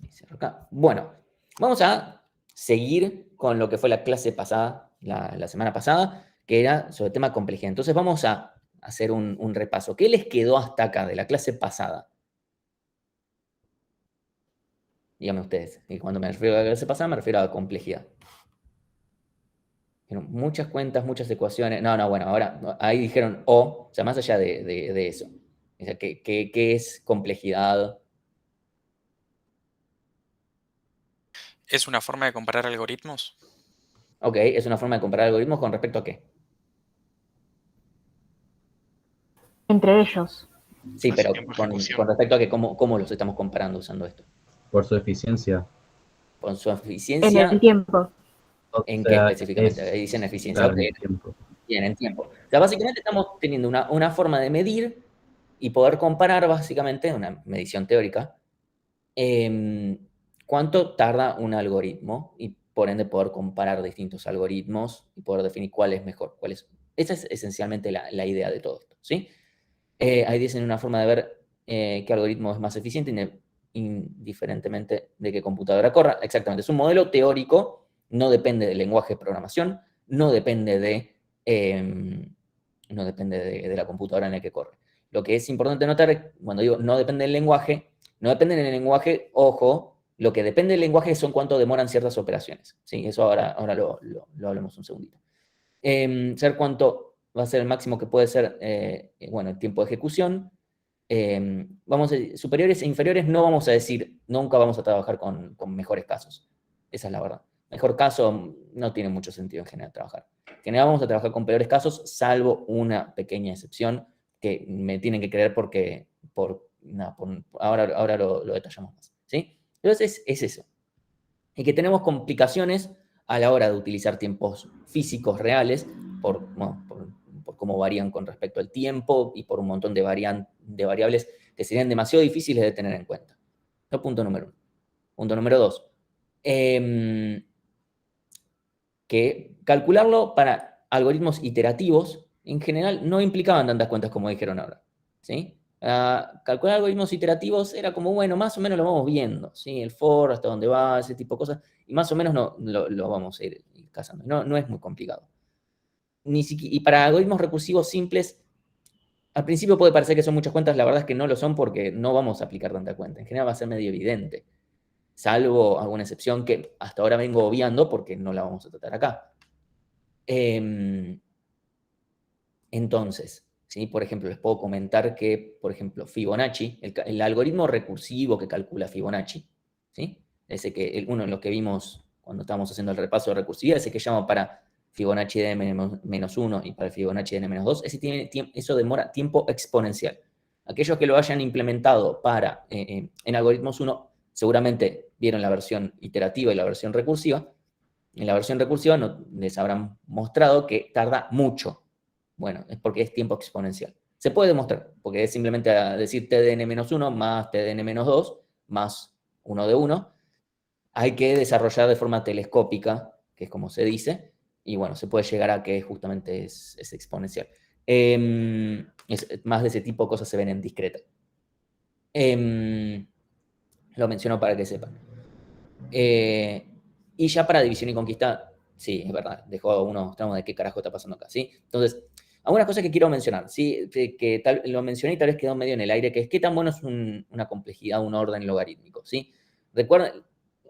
Y cierro acá. Bueno, vamos a seguir con lo que fue la clase pasada, la semana pasada, que era sobre el tema complejidad. Entonces vamos a hacer un repaso. ¿Qué les quedó hasta acá de la clase pasada? Díganme ustedes. Y cuando me refiero a la clase pasada, me refiero a complejidad. Muchas cuentas, muchas ecuaciones. No, bueno, ahora ahí dijeron o sea, más allá de eso. O sea, ¿qué es complejidad? ¿Es una forma de comparar algoritmos? Ok, es una forma de comparar algoritmos con respecto a qué. Entre ellos. Sí, A su pero tiempo de con ejecución. respecto a que cómo los estamos comparando usando esto. Por su eficiencia. Con su En el eficiencia, tiempo. O ¿en qué sea, específicamente? Ahí dicen eficiencia. claro, Ok, en el tiempo. bien, en tiempo. O sea, básicamente estamos teniendo una forma de medir y poder comparar, básicamente, una medición teórica, cuánto tarda un algoritmo y por ende poder comparar distintos algoritmos y poder definir cuál es mejor. Esa es esencialmente la idea de todo esto, ¿sí? Ahí dicen una forma de ver qué algoritmo es más eficiente indiferentemente de qué computadora corra. Exactamente, es un modelo teórico, no depende del lenguaje de programación, no depende de la computadora en la que corre. Lo que es importante notar, cuando digo no depende del lenguaje, no depende del lenguaje, ojo, lo que depende del lenguaje son cuánto demoran ciertas operaciones. ¿Sí? Eso ahora lo hablemos un segundito. Saber cuánto va a ser el máximo que puede ser, bueno, el tiempo de ejecución. Superiores e inferiores no vamos a decir, nunca vamos a trabajar con mejores casos. Esa es la verdad. Mejor caso no tiene mucho sentido en general trabajar. En general vamos a trabajar con peores casos, salvo una pequeña excepción que me tienen que creer porque ahora lo detallamos más. ¿Sí? Entonces es eso. Y que tenemos complicaciones a la hora de utilizar tiempos físicos reales por cómo varían con respecto al tiempo y por un montón de variables que serían demasiado difíciles de tener en cuenta. Eso punto número uno. Punto número dos. Que calcularlo para algoritmos iterativos en general no implicaban tantas cuentas como dijeron ahora. ¿Sí? Calcular algoritmos iterativos era como, bueno, más o menos lo vamos viendo, ¿sí? El for, hasta dónde va, ese tipo de cosas, y más o menos lo vamos a ir cazando. No es muy complicado. Y para algoritmos recursivos simples, al principio puede parecer que son muchas cuentas, la verdad es que no lo son porque no vamos a aplicar tanta cuenta. En general va a ser medio evidente, salvo alguna excepción que hasta ahora vengo obviando porque no la vamos a tratar acá. Entonces, ¿sí? Por ejemplo, les puedo comentar que, por ejemplo, Fibonacci, el algoritmo recursivo que calcula Fibonacci, ¿sí? Ese uno de los que vimos cuando estábamos haciendo el repaso de recursividad, ese que llamo para Fibonacci de n-1 y para Fibonacci de n-2, eso demora tiempo exponencial. Aquellos que lo hayan implementado en algoritmos 1, seguramente vieron la versión iterativa y la versión recursiva. En la versión recursiva les habrán mostrado que tarda mucho. Bueno, es porque es tiempo exponencial. Se puede demostrar, porque es simplemente decir t de n-1 más t de n-2 más 1 de 1. Hay que desarrollar de forma telescópica, que es como se dice, y bueno, se puede llegar a que justamente es exponencial. Más de ese tipo de cosas se ven en discreta. Lo menciono para que sepan. Y ya para división y conquista, sí, es verdad, dejó unos tramos de qué carajo está pasando acá, ¿sí? Entonces, algunas cosas que quiero mencionar, ¿sí? Que lo mencioné y tal vez quedó medio en el aire, que es qué tan bueno es una complejidad, un orden logarítmico, ¿sí? Recuerden,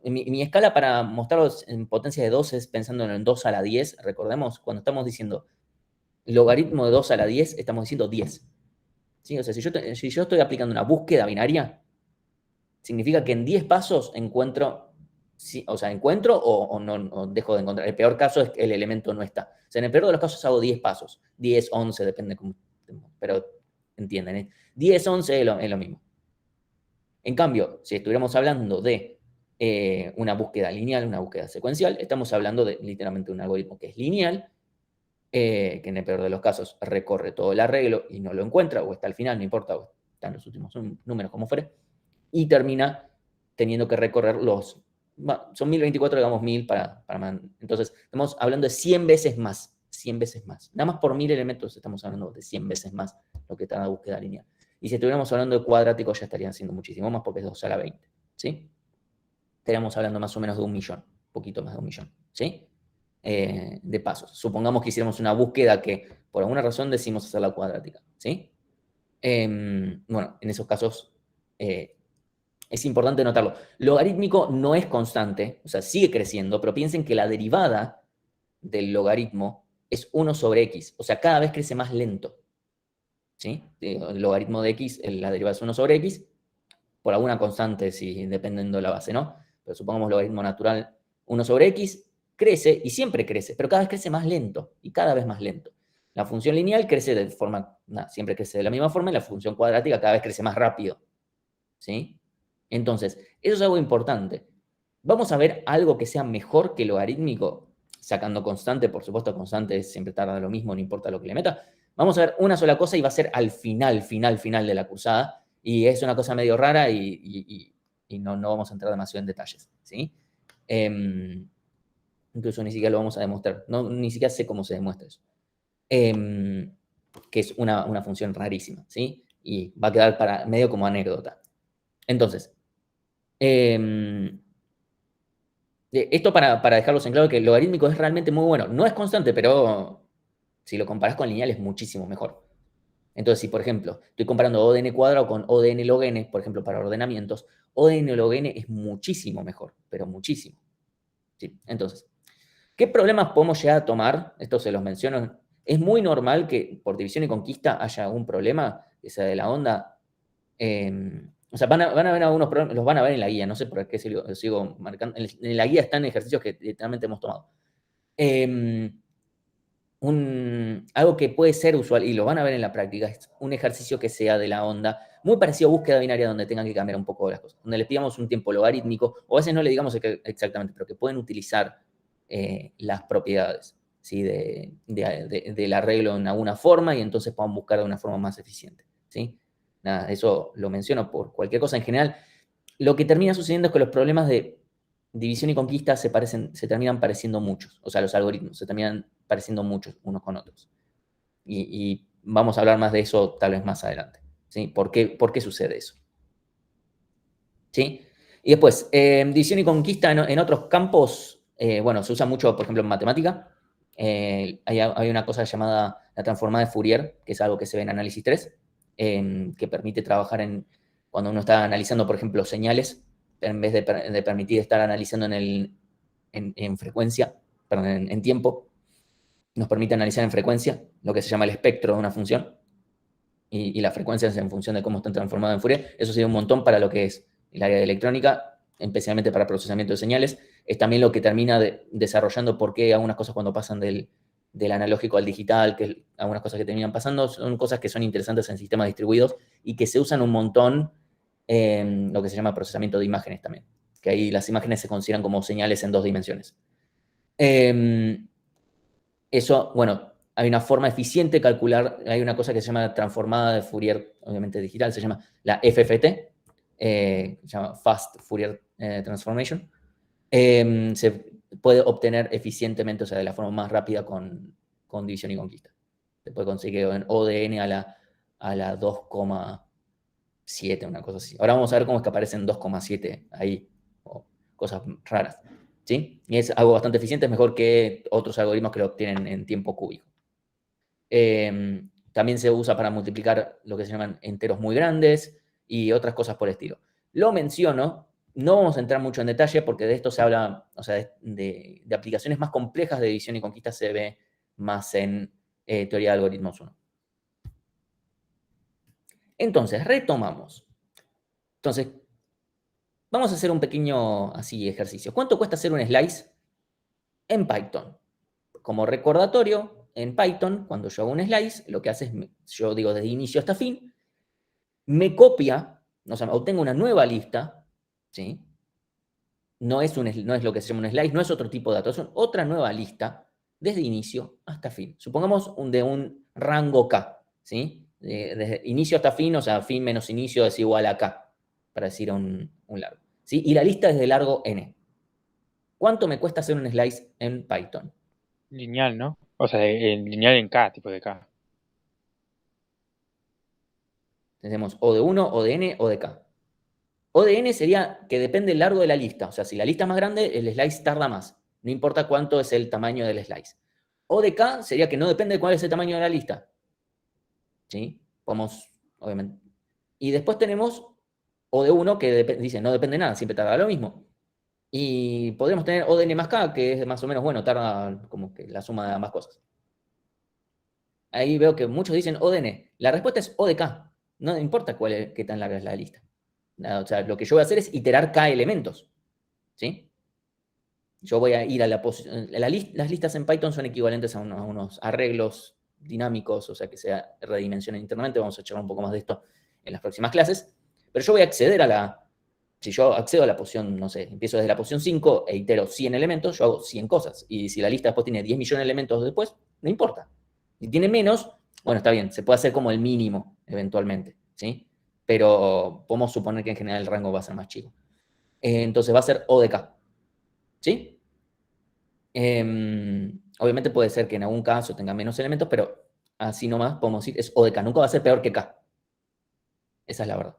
mi escala para mostrarlos en potencia de 2 es pensando en el 2 a la 10, recordemos, cuando estamos diciendo logaritmo de 2 a la 10, estamos diciendo 10. ¿Sí? O sea, si yo estoy aplicando una búsqueda binaria, significa que en 10 pasos encuentro, sí, o sea, encuentro o no o dejo de encontrar. El peor caso es que el elemento no está. O sea, en el peor de los casos hago 10 pasos. 10, 11, depende cómo, pero entienden, ¿eh? 10, 11 es lo mismo. En cambio, si estuviéramos hablando de una búsqueda lineal, una búsqueda secuencial, estamos hablando de literalmente un algoritmo que es lineal, que en el peor de los casos recorre todo el arreglo y no lo encuentra, o está al final, no importa, o está en los últimos números como fuere, y termina teniendo que recorrer son 1024, digamos 1000 entonces estamos hablando de 100 veces más, 100 veces más. Nada más por 1000 elementos estamos hablando de 100 veces más lo que está en la búsqueda lineal. Y si estuviéramos hablando de cuadráticos ya estarían siendo muchísimo más porque es 2 a la 20, ¿sí? Estaríamos hablando más o menos de 1 millón, un poquito más de 1 millón, ¿sí? De pasos. Supongamos que hiciéramos una búsqueda que por alguna razón decimos hacer la cuadrática, ¿sí? Bueno, en esos casos es importante notarlo. Logarítmico no es constante, o sea, sigue creciendo, pero piensen que la derivada del logaritmo es 1 sobre x, o sea, cada vez crece más lento, ¿sí? El logaritmo de x, la derivada es 1 sobre x, por alguna constante, si dependiendo de la base, ¿no? Pero supongamos logaritmo natural 1 sobre x, crece y siempre crece, pero cada vez crece más lento y cada vez más lento. La función lineal crece de forma, siempre crece de la misma forma y la función cuadrática cada vez crece más rápido, ¿sí? Entonces, eso es algo importante. Vamos a ver algo que sea mejor que logarítmico, sacando constante, por supuesto, constante siempre tarda lo mismo, no importa lo que le meta. Vamos a ver una sola cosa y va a ser al final de la cursada. Y es una cosa medio rara y no vamos a entrar demasiado en detalles, ¿sí? Incluso ni siquiera lo vamos a demostrar. No, ni siquiera sé cómo se demuestra eso. Que es una función rarísima, ¿sí? Y va a quedar para medio como anécdota. Entonces, esto para dejarlos en claro que el logarítmico es realmente muy bueno. No es constante, pero si lo comparás con lineal es muchísimo mejor. Entonces, si por ejemplo estoy comparando O de n cuadrado con O de n log n, por ejemplo, para ordenamientos, O de n log n es muchísimo mejor, pero muchísimo. ¿Sí? Entonces, ¿qué problemas podemos llegar a tomar? Esto se los menciono. Es muy normal que por división y conquista haya algún problema que sea de la onda. O sea, van a ver algunos problemas, los van a ver en la guía, no sé por qué sigo marcando. En la guía están ejercicios que literalmente hemos tomado. Algo que puede ser usual, y lo van a ver en la práctica, es un ejercicio que sea de la onda, muy parecido a búsqueda binaria, donde tengan que cambiar un poco las cosas, donde le pidamos un tiempo logarítmico, o a veces no le digamos exactamente, pero que pueden utilizar las propiedades, ¿sí? Del arreglo en alguna forma y entonces puedan buscar de una forma más eficiente, ¿sí? Nada, eso lo menciono por cualquier cosa en general. Lo que termina sucediendo es que los problemas de división y conquista se terminan pareciendo muchos. O sea, los algoritmos se terminan pareciendo muchos unos con otros. Y vamos a hablar más de eso tal vez más adelante. ¿Sí? ¿Por qué sucede eso? ¿Sí? Y después, división y conquista en otros campos, bueno, se usa mucho, por ejemplo, en matemática. Hay una cosa llamada la transformada de Fourier, que es algo que se ve en análisis 3, que permite trabajar cuando uno está analizando, por ejemplo, señales, en vez de permitir estar analizando en frecuencia, perdón, en tiempo, nos permite analizar en frecuencia, lo que se llama el espectro de una función, y la frecuencia es en función de cómo están transformadas en Fourier. Eso sirve un montón para lo que es el área de electrónica, especialmente para procesamiento de señales. Es también lo que termina desarrollando por qué algunas cosas cuando pasan del analógico al digital, que algunas cosas que terminan pasando, son cosas que son interesantes en sistemas distribuidos y que se usan un montón en lo que se llama procesamiento de imágenes también, que ahí las imágenes se consideran como señales en 2 dimensiones. Eso, bueno, hay una forma eficiente de calcular, hay una cosa que se llama transformada de Fourier, obviamente digital, se llama la FFT, se llama Fast Fourier Transformation. Se puede obtener eficientemente, o sea, de la forma más rápida con división y conquista. Se puede conseguir en O de n a la 2,7, una cosa así. Ahora vamos a ver cómo es que aparecen 2,7 ahí, o cosas raras. ¿Sí? Y es algo bastante eficiente, es mejor que otros algoritmos que lo obtienen en tiempo cúbico. También se usa para multiplicar lo que se llaman enteros muy grandes y otras cosas por el estilo. Lo menciono, no vamos a entrar mucho en detalle porque de esto se habla, o sea, de aplicaciones más complejas de división y conquista se ve más en teoría de algoritmos 1. Entonces, retomamos. Entonces, vamos a hacer un pequeño así ejercicio. ¿Cuánto cuesta hacer un slice en Python? Como recordatorio, en Python, cuando yo hago un slice, lo que hace es, yo digo desde inicio hasta fin, me copia, o sea, obtengo una nueva lista, ¿sí? No es lo que se llama un slice, no es otro tipo de datos, es otra nueva lista desde inicio hasta fin. Supongamos de un rango K, ¿sí? Desde inicio hasta fin, o sea, fin menos inicio es igual a K, para decir un largo. ¿Sí? Y la lista es de largo N. ¿Cuánto me cuesta hacer un slice en Python? Lineal, ¿no? O sea, lineal en K, tipo de K. Tenemos O de 1, O de N, O de K. O de N sería que depende del largo de la lista. O sea, si la lista es más grande, el slice tarda más. No importa cuánto es el tamaño del slice. O de K sería que no depende de cuál es el tamaño de la lista. ¿Sí? Podemos, obviamente. Y después tenemos O de 1, que dice no depende de nada, siempre tarda lo mismo. Y podríamos tener O de N más K, que es más o menos, bueno, tarda como que la suma de ambas cosas. Ahí veo que muchos dicen O de N. La respuesta es O de K. No importa qué tan larga es la lista. O sea, lo que yo voy a hacer es iterar K elementos. ¿Sí? Yo voy a ir a la posición. Las listas en Python son equivalentes a unos arreglos dinámicos, o sea, que se redimensionan internamente. Vamos a charlar un poco más de esto en las próximas clases. Pero yo voy a acceder a la. Si yo accedo a la posición, no sé, empiezo desde la posición 5 e itero 100 elementos, yo hago 100 cosas. Y si la lista después tiene 10 millones de elementos después, no importa. Si tiene menos, bueno, está bien, se puede hacer como el mínimo eventualmente, ¿sí? Pero podemos suponer que en general el rango va a ser más chico. Entonces va a ser O de K, ¿sí? Obviamente puede ser que en algún caso tenga menos elementos, pero así nomás podemos decir es O de K. Nunca va a ser peor que K. Esa es la verdad.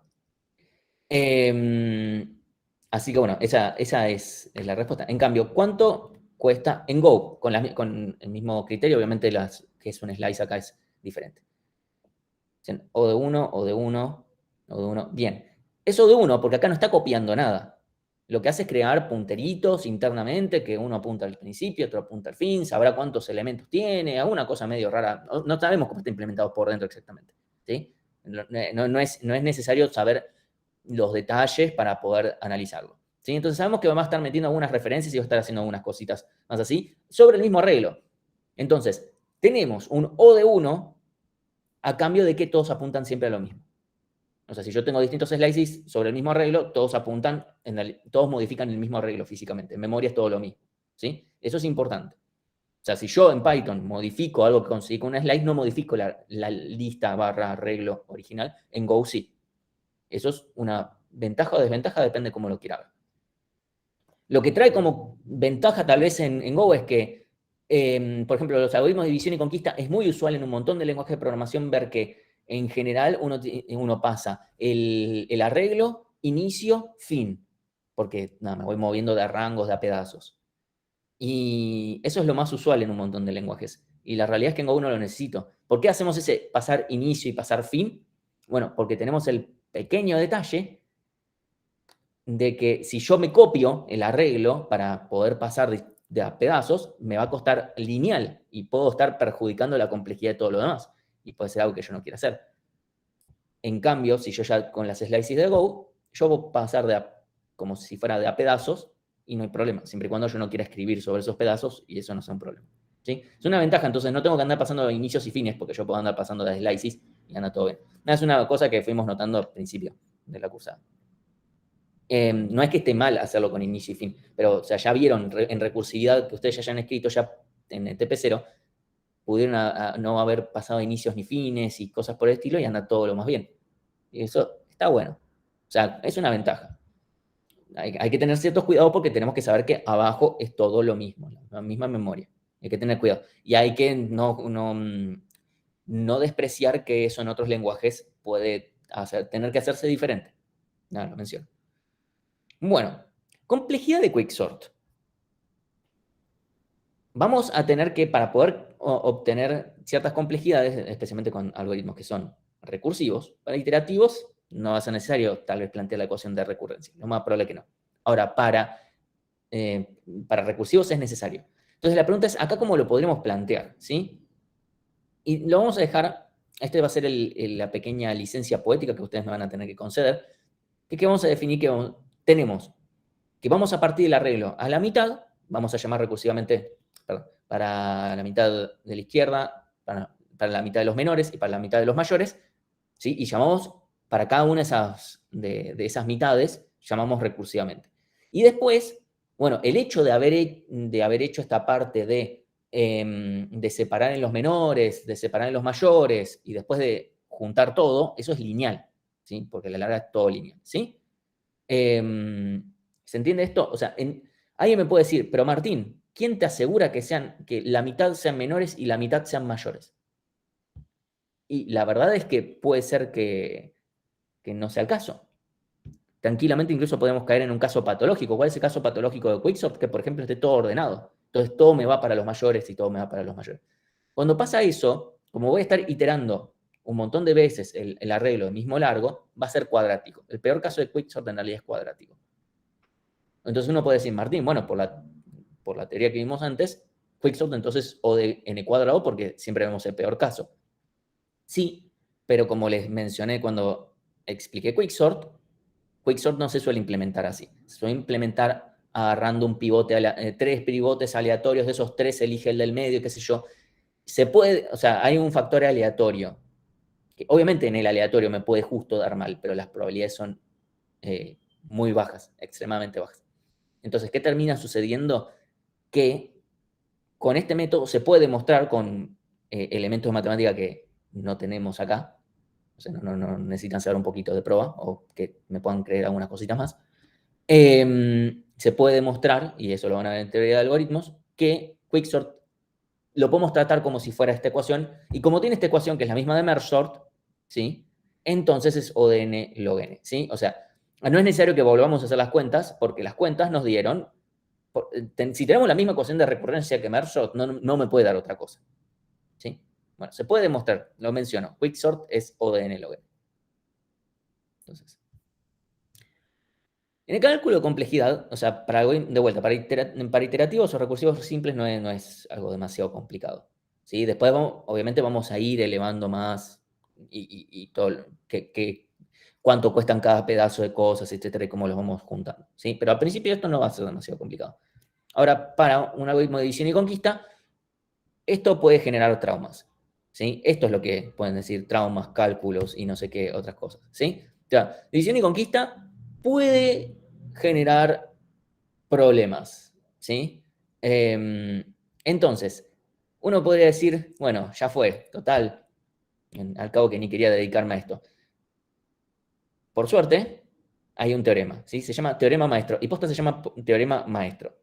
Así que bueno, esa es la respuesta. En cambio, ¿cuánto cuesta en Go? Con el mismo criterio, obviamente que es un slice acá es diferente. O de 1, O de 1, O de 1. Bien. Es O de 1 porque acá no está copiando nada. Lo que hace es crear punteritos internamente, que uno apunta al principio, otro apunta al fin, sabrá cuántos elementos tiene, alguna cosa medio rara. No sabemos cómo está implementado por dentro exactamente. ¿Sí? No es necesario saber los detalles para poder analizarlo. ¿Sí? Entonces sabemos que va a estar metiendo algunas referencias y va a estar haciendo algunas cositas más así sobre el mismo arreglo. Entonces, tenemos un O de 1 a cambio de que todos apuntan siempre a lo mismo. O sea, si yo tengo distintos slices sobre el mismo arreglo, todos apuntan, todos modifican el mismo arreglo físicamente. En memoria es todo lo mismo. ¿Sí? Eso es importante. O sea, si yo en Python modifico algo que conseguí con un slice, no modifico la lista barra arreglo original. En Go sí. Eso es una ventaja o desventaja, depende de cómo lo quiera ver. Lo que trae como ventaja tal vez en Go es que, por ejemplo, los algoritmos de división y conquista, es muy usual en un montón de lenguajes de programación ver que en general uno pasa el arreglo, inicio, fin. Porque nada, me voy moviendo de rangos, de a pedazos. Y eso es lo más usual en un montón de lenguajes. Y la realidad es que en Go no lo necesito. ¿Por qué hacemos ese pasar inicio y pasar fin? Bueno, porque tenemos el pequeño detalle de que si yo me copio el arreglo para poder pasar de a pedazos, me va a costar lineal y puedo estar perjudicando la complejidad de todo lo demás. Y puede ser algo que yo no quiera hacer. En cambio, si yo ya con las slices de Go, yo voy a pasar como si fuera de a pedazos y no hay problema, siempre y cuando yo no quiera escribir sobre esos pedazos y eso no sea un problema. ¿Sí? Es una ventaja, entonces no tengo que andar pasando de inicios y fines porque yo puedo andar pasando de slices y anda todo bien. Es una cosa que fuimos notando al principio de la cursada. No es que esté mal hacerlo con inicio y fin, pero o sea, ya vieron en recursividad que ustedes ya hayan escrito ya en el TP0, pudieron no haber pasado inicios ni fines y cosas por el estilo y anda todo lo más bien. Y eso está bueno. O sea, es una ventaja. Hay que tener ciertos cuidados porque tenemos que saber que abajo es todo lo mismo, la misma memoria. Hay que tener cuidado. Y hay que no despreciar que eso en otros lenguajes puede tener que hacerse diferente. Nada, lo menciono. Bueno, complejidad de Quicksort. Vamos a tener que, para poder obtener ciertas complejidades, especialmente con algoritmos que son recursivos, para iterativos no va a ser necesario tal vez plantear la ecuación de recurrencia. Lo más probable que no. Ahora, para recursivos es necesario. Entonces la pregunta es, ¿acá cómo lo podríamos plantear? ¿Sí? Y lo vamos a dejar, este va a ser la pequeña licencia poética que ustedes me van a tener que conceder, que vamos a definir que tenemos que vamos a partir del arreglo a la mitad, vamos a llamar recursivamente, perdón, para la mitad de la izquierda, para la mitad de los menores y para la mitad de los mayores, ¿sí? Y llamamos para cada una de esas mitades, llamamos recursivamente. Y después, bueno, el hecho de haber hecho esta parte de separar en los menores, de separar en los mayores y después de juntar todo, eso es lineal, ¿sí? Porque a la larga es todo lineal, ¿sí? ¿Se entiende esto? O sea, alguien me puede decir, pero Martín, ¿quién te asegura que la mitad sean menores y la mitad sean mayores? Y la verdad es que puede ser que que no sea el caso. Tranquilamente incluso podemos caer en un caso patológico. ¿Cuál es el caso patológico de Quicksort? Que, por ejemplo, esté todo ordenado. Entonces, todo me va para los mayores y todo me va para los mayores. Cuando pasa eso, como voy a estar iterando un montón de veces el arreglo del mismo largo, va a ser cuadrático. El peor caso de Quicksort en realidad es cuadrático. Entonces uno puede decir, Martín, bueno, por la teoría que vimos antes, Quicksort entonces O de n cuadrado, porque siempre vemos el peor caso. Sí, pero como les mencioné cuando expliqué Quicksort no se suele implementar así. Se suele implementar agarrando un pivote, 3 pivotes aleatorios, de esos 3 elige el del medio, qué sé yo. Se puede, o sea, hay un factor aleatorio. Que obviamente en el aleatorio me puede justo dar mal, pero las probabilidades son muy bajas, extremadamente bajas. Entonces, ¿qué termina sucediendo? Que con este método se puede demostrar con elementos de matemática que no tenemos acá, o sea, no necesitan saber un poquito de prueba o que me puedan creer algunas cositas más. Se puede demostrar, y eso lo van a ver en teoría de algoritmos, que Quicksort lo podemos tratar como si fuera esta ecuación, y como tiene esta ecuación que es la misma de Merge Sort, ¿sí? Entonces es O de n log n, ¿sí? O sea, no es necesario que volvamos a hacer las cuentas, porque las cuentas nos dieron, si tenemos la misma ecuación de recurrencia que Merge Sort, no me puede dar otra cosa, ¿sí? Bueno, se puede demostrar, lo menciono, Quicksort es O de n log n. Entonces, en el cálculo de complejidad, o sea, de vuelta, para iterativos o recursivos simples no es algo demasiado complicado, ¿sí? Después, obviamente, vamos a ir elevando más y todo, cuánto cuestan cada pedazo de cosas, etcétera, y cómo los vamos juntando, ¿sí? Pero al principio esto no va a ser demasiado complicado. Ahora, para un algoritmo de división y conquista, esto puede generar traumas, ¿sí? Esto es lo que pueden decir traumas, cálculos y no sé qué otras cosas, ¿sí? O sea, división y conquista puede generar problemas, ¿sí? Entonces, uno podría decir, bueno, ya fue, total, al cabo que ni quería dedicarme a esto. Por suerte, hay un teorema, ¿sí? Se llama teorema maestro, y posta se llama teorema maestro.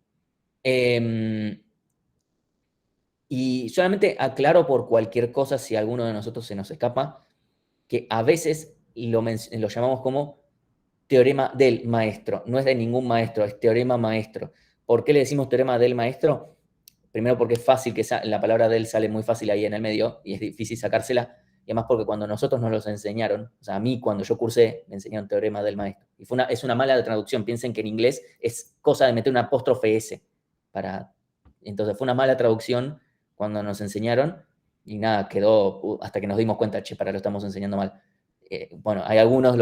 Y solamente aclaro por cualquier cosa, si alguno de nosotros se nos escapa, que a veces lo llamamos como teorema del maestro. No es de ningún maestro, es teorema maestro. ¿Por qué le decimos teorema del maestro? Primero porque es fácil, que la palabra del sale muy fácil ahí en el medio y es difícil sacársela. Y además porque cuando nosotros nos los enseñaron, o sea, a mí cuando yo cursé, me enseñaron teorema del maestro. Y es una mala traducción. Piensen que en inglés es cosa de meter una apóstrofe S. Entonces fue una mala traducción cuando nos enseñaron y nada, quedó hasta que nos dimos cuenta, che, para lo estamos enseñando mal. Bueno, hay algunos,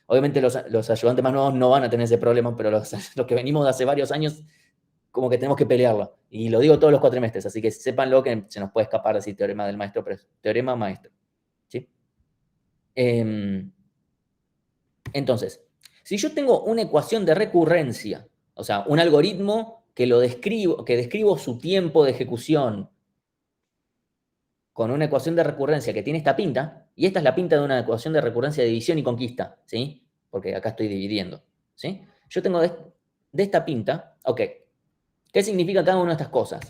obviamente los ayudantes más nuevos no van a tener ese problema, pero los que venimos de hace varios años, como que tenemos que pelearlo. Y lo digo todos los cuatrimestres, así que sépanlo que se nos puede escapar decir teorema del maestro, pero es teorema maestro, ¿sí? Entonces, si yo tengo una ecuación de recurrencia, o sea, un algoritmo que describo su tiempo de ejecución con una ecuación de recurrencia que tiene esta pinta, y esta es la pinta de una ecuación de recurrencia de división y conquista, ¿sí? Porque acá estoy dividiendo, ¿sí? Yo tengo de esta pinta, ok. ¿Qué significa cada una de estas cosas?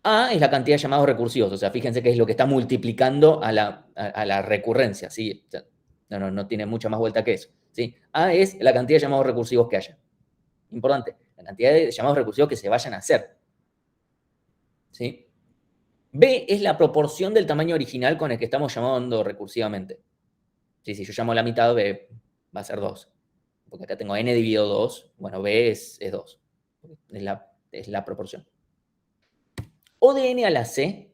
A es la cantidad de llamados recursivos, o sea, fíjense que es lo que está multiplicando a la recurrencia, ¿sí? O sea, no tiene mucha más vuelta que eso, ¿sí? A es la cantidad de llamados recursivos que haya. Importante, la cantidad de llamados recursivos que se vayan a hacer, ¿sí? B es la proporción del tamaño original con el que estamos llamando recursivamente. ¿Sí? Si yo llamo la mitad, B va a ser 2. Porque acá tengo n dividido 2. Bueno, B es 2. Es la proporción. O de n a la c,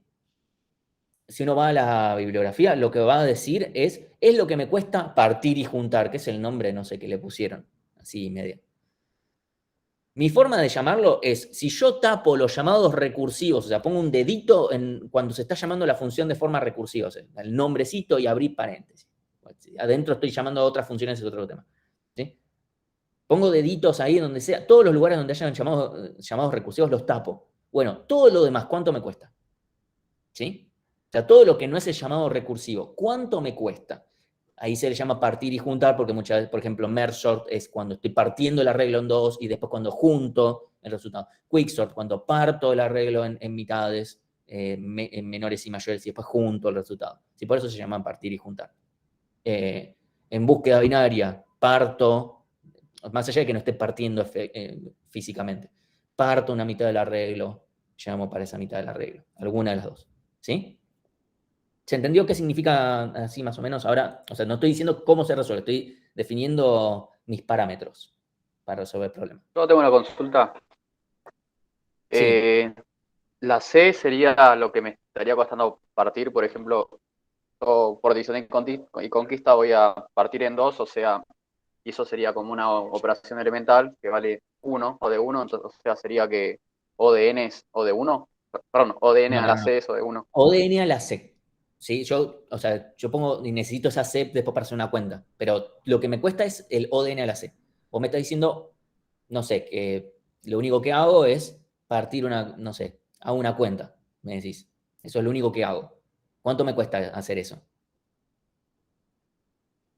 si uno va a la bibliografía, lo que va a decir es lo que me cuesta partir y juntar, que es el nombre, no sé qué le pusieron, así medio. Mi forma de llamarlo es, si yo tapo los llamados recursivos, o sea, pongo un dedito cuando se está llamando la función de forma recursiva, o sea, el nombrecito y abrir paréntesis. Adentro estoy llamando a otras funciones, es otro tema. ¿Sí? Pongo deditos ahí donde sea, todos los lugares donde hayan llamados recursivos los tapo. Bueno, todo lo demás, ¿cuánto me cuesta? ¿Sí? O sea, todo lo que no es el llamado recursivo, ¿cuánto me cuesta? Ahí se le llama partir y juntar, porque muchas veces, por ejemplo, merge sort es cuando estoy partiendo el arreglo en dos y después cuando junto el resultado. Quicksort, cuando parto el arreglo en mitades, en menores y mayores y después junto el resultado. Sí, por eso se llaman partir y juntar. En búsqueda binaria, parto, más allá de que no esté partiendo físicamente, parto una mitad del arreglo, llamo para esa mitad del arreglo, alguna de las dos, ¿sí? ¿Se entendió qué significa así más o menos? Ahora, o sea, no estoy diciendo cómo se resuelve, estoy definiendo mis parámetros para resolver el problema. Yo tengo una consulta. Sí, La C sería lo que me estaría costando partir, por ejemplo, yo por división y conquista voy a partir en 2, o sea, y eso sería como una operación elemental que vale 1 o de 1, entonces, o sea, sería que O de N es O de 1, perdón, O de N no, a no, la no. C es O de 1. ODN a la C. ¿Sí? Yo, o sea, yo pongo, y necesito esa C después para hacer una cuenta, pero lo que me cuesta es el ODN a la C. Vos me estás diciendo, no sé, que lo único que hago es partir una, no sé, hago una cuenta, me decís. Eso es lo único que hago. ¿Cuánto me cuesta hacer eso?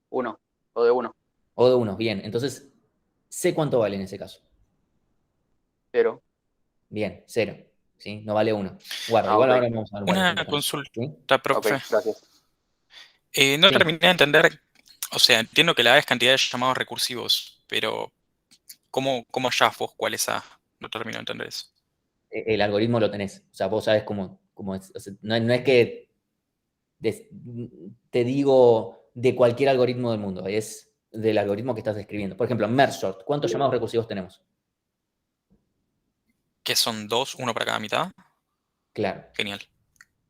1, O de 1, O de 1, bien. Entonces, ¿C cuánto vale en ese caso? 0. Bien, 0. ¿Sí? No vale 1. Guarda, Ah, igual ok, ahora vamos a dar un par de Una ejemplos con eso. ¿Sí? consulta, ok, profe. gracias. No Sí. terminé de entender, o sea, entiendo que la A es cantidad de llamados recursivos, pero ¿cómo hallás vos cuál es A? No termino de entender eso. El algoritmo lo tenés. O sea, vos sabés cómo es. O sea, no es que te digo de cualquier algoritmo del mundo, es del algoritmo que estás describiendo. Por ejemplo, merge sort, ¿cuántos llamados recursivos tenemos? ¿Qué son dos, uno para cada mitad? Claro. Genial.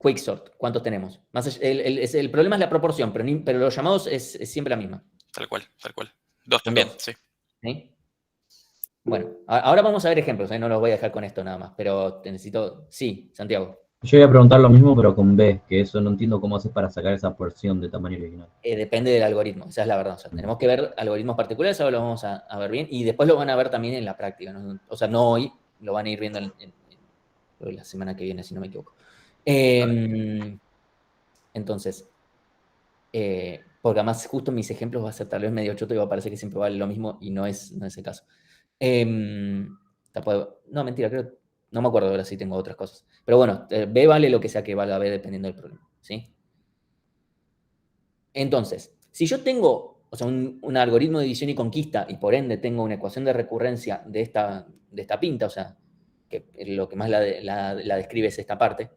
Quicksort, ¿cuántos tenemos? El problema es la proporción, pero los llamados es siempre la misma. Tal cual, tal cual. Dos Son también, dos. sí. ¿Sí? Bueno, ahora vamos a ver ejemplos, no los voy a dejar con esto nada más, pero te necesito... Sí, Santiago. Yo iba a preguntar lo mismo, pero con B, que eso no entiendo cómo haces para sacar esa porción de tamaño original. Depende del algoritmo, esa es la verdad. O sea, tenemos que ver algoritmos particulares, ahora lo vamos a ver bien, y después lo van a ver también en la práctica, ¿no? O sea, no hoy, lo van a ir viendo la semana que viene, si no me equivoco. Entonces, porque además justo mis ejemplos va a ser tal vez medio choto y va a parecer que siempre vale lo mismo y no es el caso. No, mentira, creo, no me acuerdo ahora si tengo otras cosas. Pero bueno, B vale lo que sea que valga B dependiendo del problema, ¿sí? Entonces, si yo tengo, o sea, un algoritmo de división y conquista y por ende tengo una ecuación de recurrencia de esta pinta, o sea, que lo que más la describe es esta parte,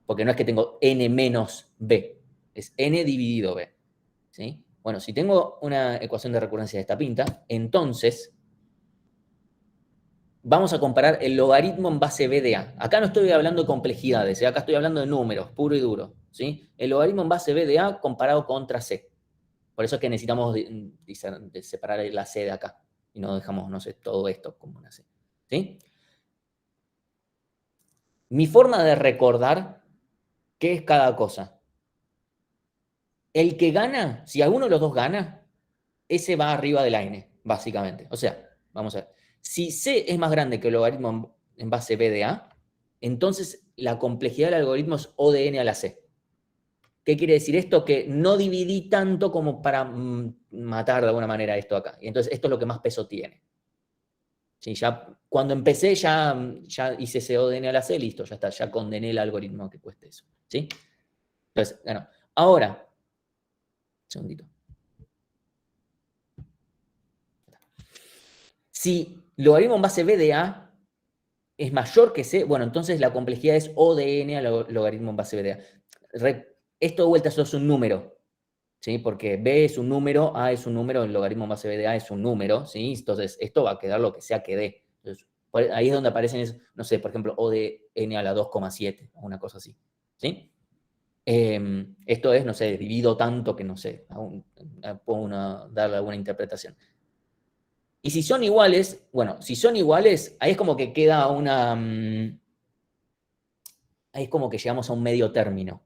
porque no es que tengo n menos b, es n dividido b, ¿sí? Bueno, si tengo una ecuación de recurrencia de esta pinta, entonces vamos a comparar el logaritmo en base b de a. Acá no estoy hablando de complejidades, acá estoy hablando de números, puro y duro, ¿sí? El logaritmo en base b de a comparado contra c. Por eso es que necesitamos separar la C de acá. Y no dejamos, no sé, todo esto como una C. ¿Sí? Mi forma de recordar qué es cada cosa. El que gana, si alguno de los dos gana, ese va arriba de la N, básicamente. O sea, vamos a ver. Si C es más grande que el logaritmo en base B de A, entonces la complejidad del algoritmo es O de N a la C. ¿Qué quiere decir esto? Que no dividí tanto como para matar de alguna manera esto acá. Y entonces esto es lo que más peso tiene. Sí, ya, cuando empecé ya hice ese ODN a la C, listo, ya está, ya condené el algoritmo a que cueste eso. ¿Sí? Entonces, bueno, ahora, un segundito. Si logaritmo en base B de A es mayor que C, bueno, entonces la complejidad es O de N al logaritmo en base B de A. Esto de vuelta eso es un número, ¿sí? Porque B es un número, A es un número, el logaritmo en base B de A es un número, ¿sí? Entonces esto va a quedar lo que sea que dé. Entonces, ahí es donde aparecen, no sé, por ejemplo, O de N a la 2,7 o una cosa así, ¿sí? Esto es, no sé, divido tanto que no sé, puedo darle alguna interpretación. Y si son iguales, bueno, si son iguales, ahí es como que queda ahí es como que llegamos a un medio término.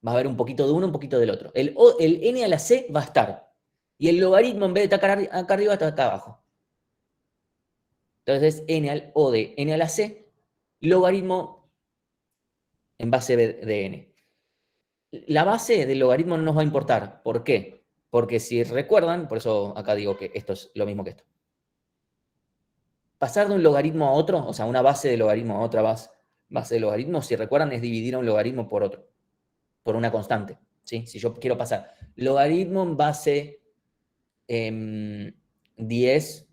Va a haber un poquito de uno, un poquito del otro. El n a la c va a estar. Y el logaritmo, en vez de estar acá arriba, está acá abajo. Entonces, o de n a la c, logaritmo en base de n. La base del logaritmo no nos va a importar. ¿Por qué? Porque si recuerdan, por eso acá digo que esto es lo mismo que esto. Pasar de un logaritmo a otro, o sea, una base de logaritmo a otra base de logaritmo, si recuerdan, es dividir a un logaritmo por otro, por una constante. ¿Sí? Si yo quiero pasar logaritmo en base 10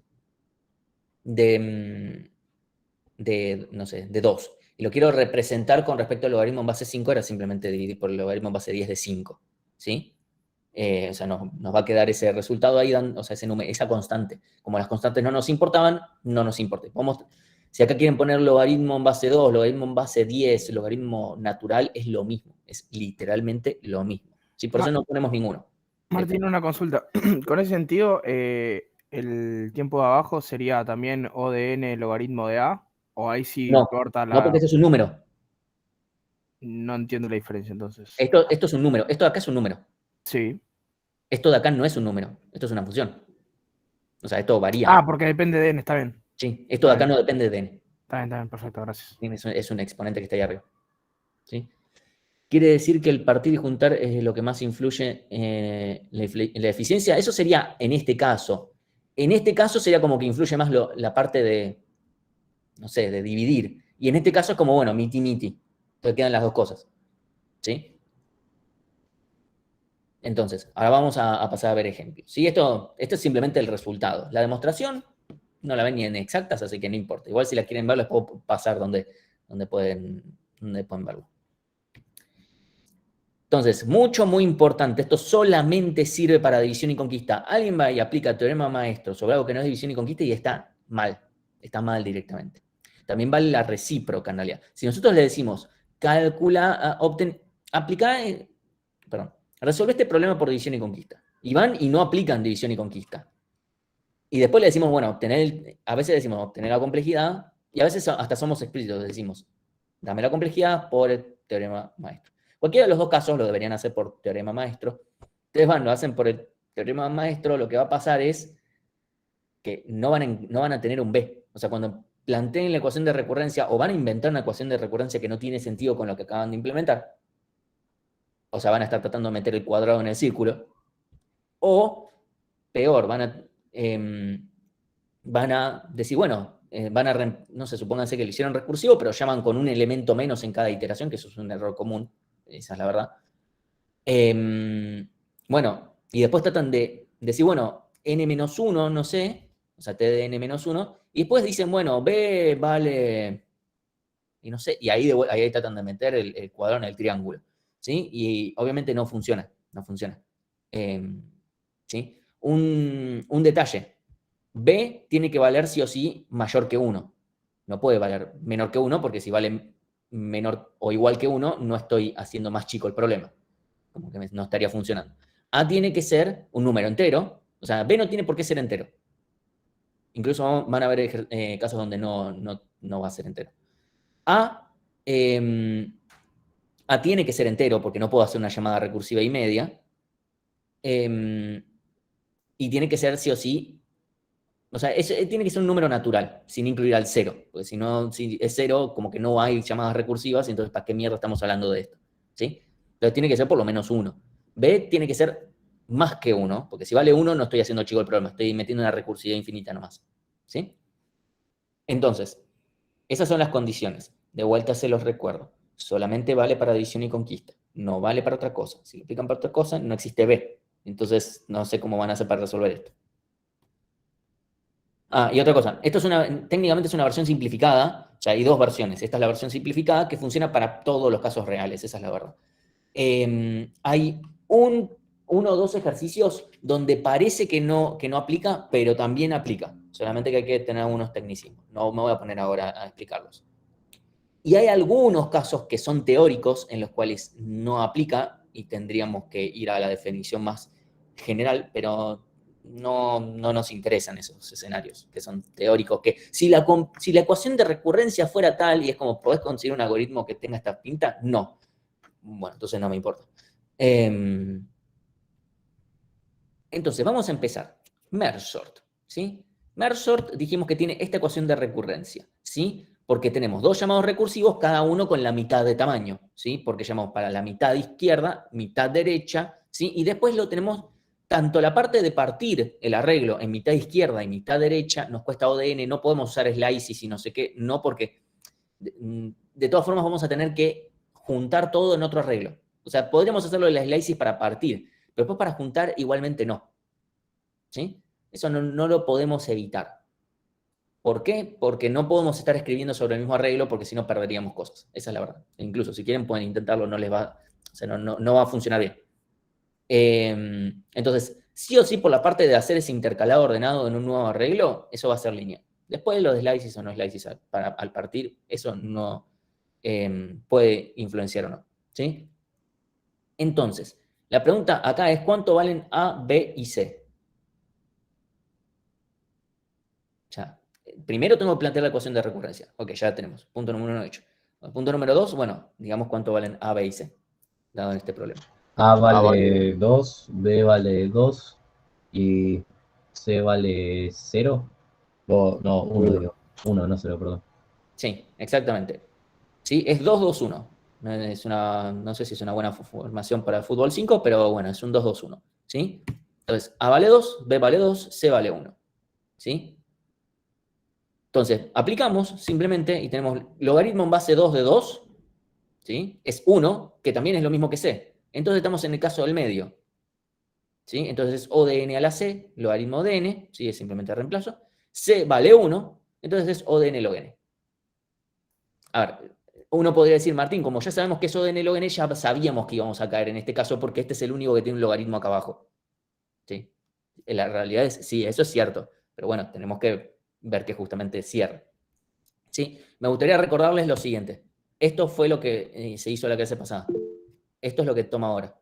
no sé, de 2. Y lo quiero representar con respecto al logaritmo en base 5, era simplemente dividir por el logaritmo en base 10 de 5, ¿sí? O sea, nos va a quedar ese resultado ahí, o sea, esa constante. Como las constantes no nos importaban, no nos importa. Si acá quieren poner logaritmo en base 2, logaritmo en base 10, logaritmo natural, es lo mismo. Es literalmente lo mismo. ¿Sí? Por eso no ponemos ninguno. Martín, una consulta. Con ese sentido, el tiempo de abajo sería también O de n logaritmo de A, o ahí sí No, corta no, porque la. esto es un número. No entiendo la diferencia entonces. Esto es un número. Esto de acá es un número. Sí. Esto de acá no es un número. Esto es una función. O sea, esto varía. Ah, porque depende de n, está bien. Sí, esto de acá no depende de n. Está bien, perfecto, gracias. Es un exponente que está ahí arriba. ¿Sí? Quiere decir que el partir y juntar es lo que más influye en la eficiencia. Eso sería en este caso. En este caso sería como que influye más la parte de, no sé, de dividir. Y en este caso es como, bueno, miti-miti. Entonces quedan las dos cosas. ¿Sí? Entonces, ahora vamos a pasar a ver ejemplos. ¿Sí? Esto es simplemente el resultado. La demostración no la ven ni en exactas, así que no importa. Igual si la quieren ver, les puedo pasar donde pueden verlo. Entonces, muy importante, esto solamente sirve para división y conquista. Alguien va y aplica teorema maestro sobre algo que no es división y conquista y está mal directamente. También vale la recíproca en realidad. Si nosotros le decimos, resuelve este problema por división y conquista. Y van y no aplican división y conquista. Y después le decimos, bueno, a veces decimos obtener la complejidad, y a veces hasta somos explícitos, decimos, dame la complejidad por el teorema maestro. Cualquiera de los dos casos lo deberían hacer por teorema maestro. Ustedes lo hacen por el teorema maestro, lo que va a pasar es que no van a tener un B. O sea, cuando planteen la ecuación de recurrencia, o van a inventar una ecuación de recurrencia que no tiene sentido con lo que acaban de implementar, o sea, van a estar tratando de meter el cuadrado en el círculo, o peor, van a decir, bueno, no sé, supónganse que lo hicieron recursivo, pero llaman con un elemento menos en cada iteración, que eso es un error común, esa es la verdad. Bueno, y después tratan de decir, bueno, n-1, no sé, o sea, t de n-1, y después dicen, bueno, b vale, y no sé, y ahí tratan de meter el cuadrado en el triángulo, ¿sí? Y obviamente no funciona. ¿Sí? Un detalle, b tiene que valer sí o sí mayor que 1. No puede valer menor que 1, porque si vale menor o igual que 1, no estoy haciendo más chico el problema. Como que no estaría funcionando. A tiene que ser un número entero, o sea, b no tiene por qué ser entero. Incluso van a haber casos donde no va a ser entero. A tiene que ser entero, porque no puedo hacer una llamada recursiva y media. Y tiene que ser sí o sí, o sea, tiene que ser un número natural, sin incluir al 0, porque si no, si es 0, como que no hay llamadas recursivas, entonces ¿para qué mierda estamos hablando de esto? ¿Sí? Entonces tiene que ser por lo menos 1. B tiene que ser más que 1, porque si vale 1 no estoy haciendo chico el problema, estoy metiendo una recursividad infinita nomás. ¿Sí? Entonces, esas son las condiciones. De vuelta se los recuerdo. Solamente vale para división y conquista. No vale para otra cosa. Si lo aplican para otra cosa, no existe B. Entonces, no sé cómo van a hacer para resolver esto. Y otra cosa. Técnicamente es una versión simplificada. O sea, hay dos versiones. Esta es la versión simplificada que funciona para todos los casos reales. Esa es la verdad. Hay uno o dos ejercicios donde parece que no aplica, pero también aplica. Solamente que hay que tener algunos tecnicismos. No me voy a poner ahora a explicarlos. Y hay algunos casos que son teóricos en los cuales no aplica y tendríamos que ir a la definición más general, pero no nos interesan esos escenarios que son teóricos, que si la ecuación de recurrencia fuera tal y es como, ¿podés conseguir un algoritmo que tenga esta pinta? No. Bueno, entonces no me importa. Entonces, vamos a empezar. Merge sort, ¿sí? Merge sort dijimos que tiene esta ecuación de recurrencia, ¿sí? Porque tenemos dos llamados recursivos, cada uno con la mitad de tamaño, ¿sí? Porque llamamos para la mitad izquierda, mitad derecha, ¿sí? Y después lo tenemos, tanto la parte de partir el arreglo en mitad izquierda y mitad derecha, nos cuesta ODN, no podemos usar slices y no sé qué, no porque de todas formas vamos a tener que juntar todo en otro arreglo. O sea, podríamos hacerlo de las slices para partir, pero después para juntar igualmente no. ¿sí? Eso no lo podemos evitar. ¿Por qué? Porque no podemos estar escribiendo sobre el mismo arreglo porque si no perderíamos cosas. Esa es la verdad. Incluso si quieren pueden intentarlo, no les va, o sea, no va a funcionar bien. Entonces, sí o sí, por la parte de hacer ese intercalado ordenado en un nuevo arreglo, eso va a ser lineal. Después los slices o no slices al partir, eso no puede influenciar o no, ¿sí? Entonces, la pregunta acá es ¿cuánto valen A, B y C? Ya. Primero tengo que plantear la ecuación de recurrencia. Ok, ya la tenemos. Punto número 1 hecho. Punto número 2, bueno, digamos cuánto valen A, B y C, dado en este problema. A vale. vale 2, B vale 2 y C vale 0. No, 1 digo. 1, no 0, perdón. Sí, exactamente. Sí, es 2-2-1. No sé si es una buena formación para el fútbol 5, pero bueno, es un 2-2-1. ¿Sí? Entonces, A vale 2, B vale 2, C vale 1. ¿Sí? Entonces, aplicamos simplemente y tenemos logaritmo en base 2 de 2, ¿sí? Es 1, que también es lo mismo que C. Entonces estamos en el caso del medio. ¿Sí? Entonces es O de n a la C, logaritmo de n, ¿sí? Es simplemente reemplazo. C vale 1, entonces es O de n log n. A ver, uno podría decir, Martín, como ya sabemos que es O de n log n, ya sabíamos que íbamos a caer en este caso porque este es el único que tiene un logaritmo acá abajo. ¿Sí? La realidad es, sí, eso es cierto, pero bueno, tenemos que ver que justamente cierra. ¿Sí? Me gustaría recordarles lo siguiente. Esto fue lo que se hizo la clase pasada. Esto es lo que toma ahora.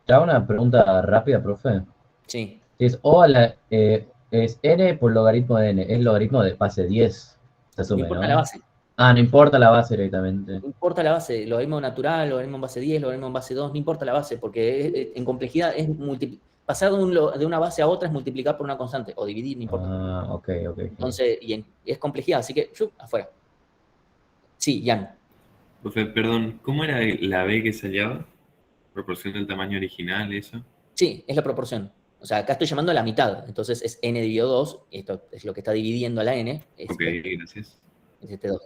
Te hago una pregunta rápida, profe. Sí. Si es O a la, es n por logaritmo de n, es logaritmo de base 10, se No asume, importa la ¿no? base. Ah, no importa la base directamente. No importa la base, logaritmo natural, logaritmo en base 10, logaritmo en base 2, no importa la base, porque en complejidad es pasar de una base a otra es multiplicar por una constante, o dividir, no importa. Ah, ok. Entonces, es complejidad, así que, afuera. Sí, Jan. Profe, perdón, ¿cómo era la B que se hallaba? ¿Proporción del tamaño original, eso? Sí, es la proporción. O sea, acá estoy llamando a la mitad, entonces es n dividido 2, esto es lo que está dividiendo a la n, Ok, gracias. es este 2.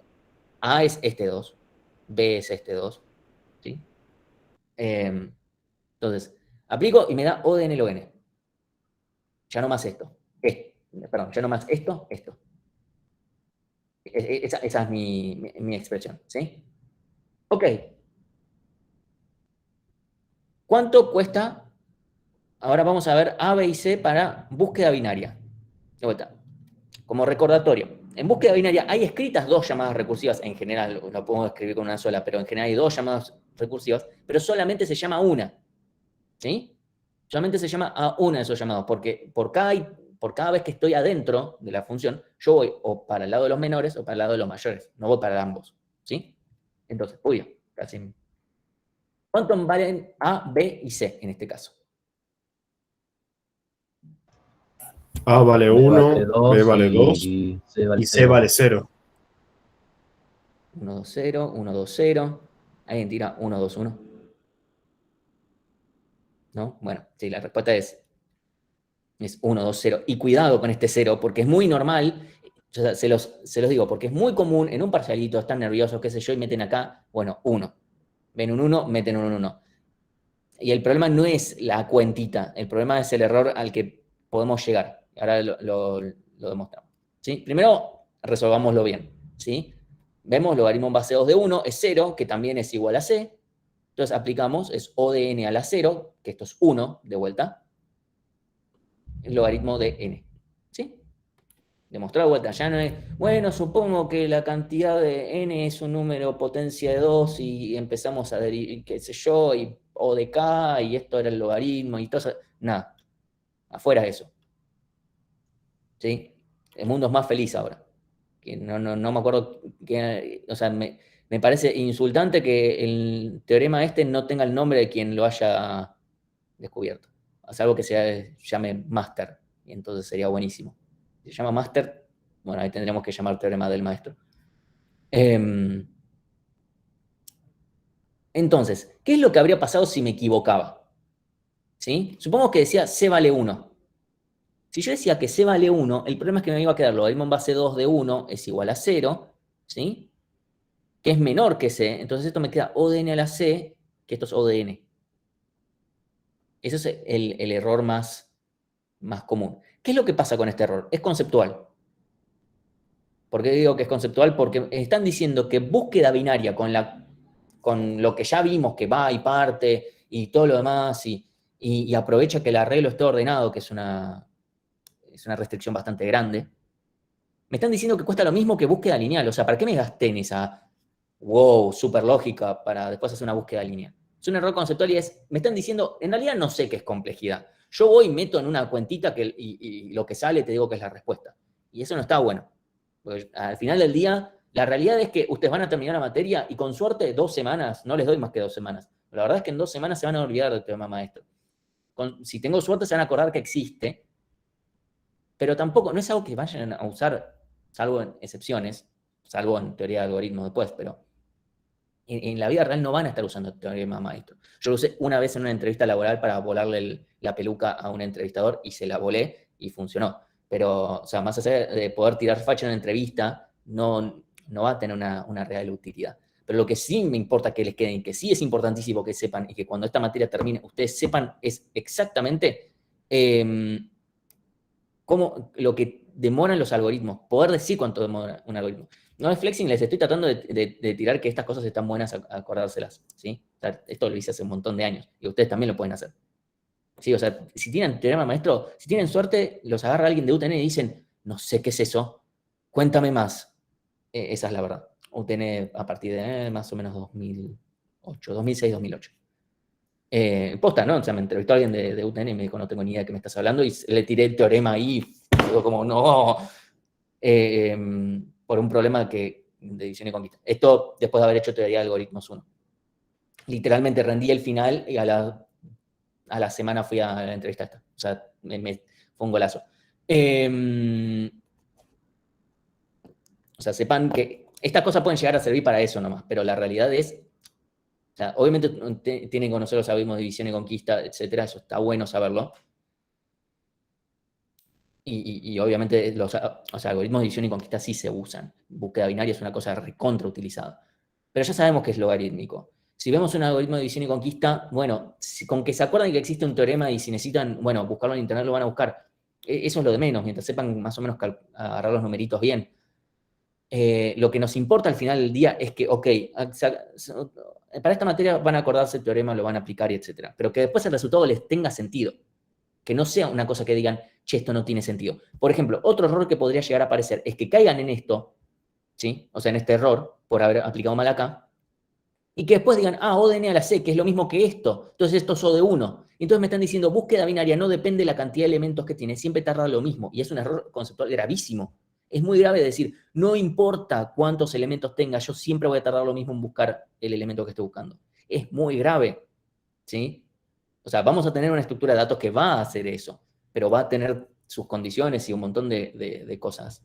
A es este 2, B es este 2, ¿sí? Entonces, aplico y me da O de n log n. Ya no más esto. Perdón, ya no más esto. Esa es mi expresión, ¿sí? Ok. ¿Cuánto cuesta? Ahora vamos a ver A, B y C para búsqueda binaria. De vuelta. Como recordatorio. En búsqueda binaria hay escritas 2 llamadas recursivas. En general, no puedo escribir con una sola, pero en general hay 2 llamadas recursivas, pero solamente se llama una. ¿Sí? Solamente se llama a una de esos llamados, porque por cada vez que estoy adentro de la función, yo voy o para el lado de los menores o para el lado de los mayores. No voy para ambos. ¿Sí? Entonces, casi. ¿Cuánto valen A, B y C en este caso? A vale B 1, vale 2 B vale 2 y C vale y C 0. vale 0. 1, 2, 0, 1, 2, 0. ¿Alguien tira 1, 2, 1? ¿No? Bueno, sí, la respuesta es 1, 2, 0. Y cuidado con este 0, porque es muy normal, se los digo, porque es muy común en un parcialito, están nerviosos, qué sé yo, y meten acá, bueno, 1. Ven un 1, meten un 1. Y el problema no es la cuentita, el problema es el error al que podemos llegar. Ahora lo demostramos. ¿Sí? Primero, resolvámoslo bien. ¿Sí? Vemos logaritmo en base 2 de 1 es 0, que también es igual a C. Entonces aplicamos, es O de n a la 0, que esto es 1, de vuelta, el logaritmo de n. ¿Sí? Demostrar de vuelta, ya no es, bueno, supongo que la cantidad de n es un número potencia de 2 y empezamos a derivar, qué sé yo, y O de k, y esto era el logaritmo, y todo eso. Nada, afuera de eso. ¿Sí? El mundo es más feliz ahora. Que no me acuerdo, o sea, me parece insultante que el teorema este no tenga el nombre de quien lo haya descubierto. Es algo que se llame Master, y entonces sería buenísimo. Si se llama Master, bueno, ahí tendríamos que llamar teorema del maestro. Entonces, ¿qué es lo que habría pasado si me equivocaba? ¿Sí? Supongamos que decía C vale 1. Si yo decía que C vale 1, el problema es que me iba a quedar logaritmo en base 2 de 1 es igual a 0, ¿sí? Que es menor que C, entonces esto me queda O de n a la C, que esto es O de n. Ese es el error más común. ¿Qué es lo que pasa con este error? Es conceptual. ¿Por qué digo que es conceptual? Porque están diciendo que búsqueda binaria con lo que ya vimos, que va y parte y todo lo demás, y aprovecha que el arreglo esté ordenado, que es una restricción bastante grande. Me están diciendo que cuesta lo mismo que búsqueda lineal. O sea, ¿para qué me gasté en esa super lógica para después hacer una búsqueda lineal? Es un error conceptual y me están diciendo, en realidad no sé qué es complejidad. Yo voy y meto en una cuentita y lo que sale te digo que es la respuesta. Y eso no está bueno. Porque al final del día, la realidad es que ustedes van a terminar la materia y con suerte 2 semanas, no les doy más que 2 semanas. La verdad es que en 2 semanas se van a olvidar del teorema maestro. Si tengo suerte se van a acordar que existe, pero tampoco, no es algo que vayan a usar, salvo en excepciones, salvo en teoría de algoritmos después, pero en la vida real no van a estar usando el teorema maestro. Yo lo usé una vez en una entrevista laboral para volarle la peluca a un entrevistador y se la volé y funcionó. Pero, o sea, más allá de poder tirar facha en una entrevista, no va a tener una real utilidad. Pero lo que sí me importa que les quede y que sí es importantísimo que sepan y que cuando esta materia termine ustedes sepan es exactamente cómo lo que demoran los algoritmos, poder decir cuánto demora un algoritmo. No es flexing, les estoy tratando de tirar que estas cosas están buenas a acordárselas, ¿sí? O sea, esto lo hice hace un montón de años y ustedes también lo pueden hacer. Sí, o sea, si tienen teorema maestro, si tienen suerte, los agarra alguien de UTN y dicen, no sé qué es eso, cuéntame más. Esa es la verdad. UTN a partir de más o menos 2008, 2006, 2008. Posta, ¿no? O sea, me entrevistó alguien de UTN y me dijo, no tengo ni idea de qué me estás hablando, y le tiré el teorema ahí, y digo como, no, por un problema de división y conquista. Esto después de haber hecho teoría de algoritmos 1. Literalmente rendí el final y a la semana fui a la entrevista esta. O sea, fue un golazo. O sea, sepan que estas cosas pueden llegar a servir para eso nomás, pero la realidad es, o sea, obviamente tienen que conocer los algoritmos de división y conquista, etcétera, eso está bueno saberlo. Y obviamente los algoritmos de división y conquista sí se usan. Búsqueda binaria es una cosa recontra utilizada. Pero ya sabemos que es logarítmico. Si vemos un algoritmo de división y conquista, bueno, con que se acuerden que existe un teorema y si necesitan, bueno, buscarlo en internet lo van a buscar. Eso es lo de menos, mientras sepan más o menos agarrar los numeritos bien. Lo que nos importa al final del día es que, ok, para esta materia van a acordarse el teorema, lo van a aplicar y etcétera. Pero que después el resultado les tenga sentido. Que no sea una cosa que digan, che, esto no tiene sentido. Por ejemplo, otro error que podría llegar a aparecer es que caigan en esto, ¿sí? O sea, en este error, por haber aplicado mal acá, y que después digan, O de N a la C, que es lo mismo que esto, entonces esto es O de 1. Entonces me están diciendo, búsqueda binaria no depende de la cantidad de elementos que tiene, siempre tarda lo mismo, y es un error conceptual gravísimo. Es muy grave decir, no importa cuántos elementos tenga, yo siempre voy a tardar lo mismo en buscar el elemento que estoy buscando. Es muy grave, ¿sí? O sea, vamos a tener una estructura de datos que va a hacer eso, pero va a tener sus condiciones y un montón de cosas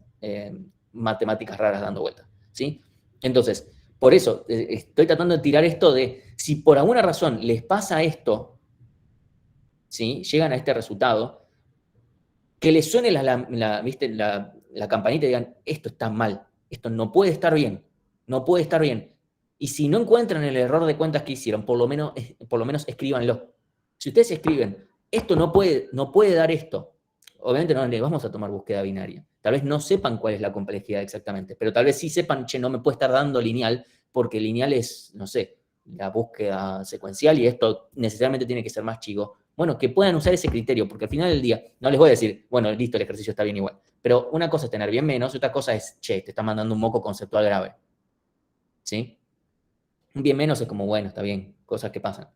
matemáticas raras dando vueltas, ¿sí? Entonces, por eso estoy tratando de tirar esto de, si por alguna razón les pasa esto, ¿sí? Llegan a este resultado, que les suene la campanita y digan, esto está mal, esto no puede estar bien, no puede estar bien. Y si no encuentran el error de cuentas que hicieron, por lo menos escríbanlo. Si ustedes escriben, esto no puede dar esto, obviamente no le vamos a tomar búsqueda binaria. Tal vez no sepan cuál es la complejidad exactamente, pero tal vez sí sepan, che, no me puede estar dando lineal, porque lineal es, no sé, la búsqueda secuencial y esto necesariamente tiene que ser más chico. Bueno, que puedan usar ese criterio, porque al final del día no les voy a decir, bueno, listo, el ejercicio está bien igual. Pero una cosa es tener bien menos, otra cosa es, che, te está mandando un moco conceptual grave. ¿Sí? Un bien menos es como, bueno, está bien, cosas que pasan.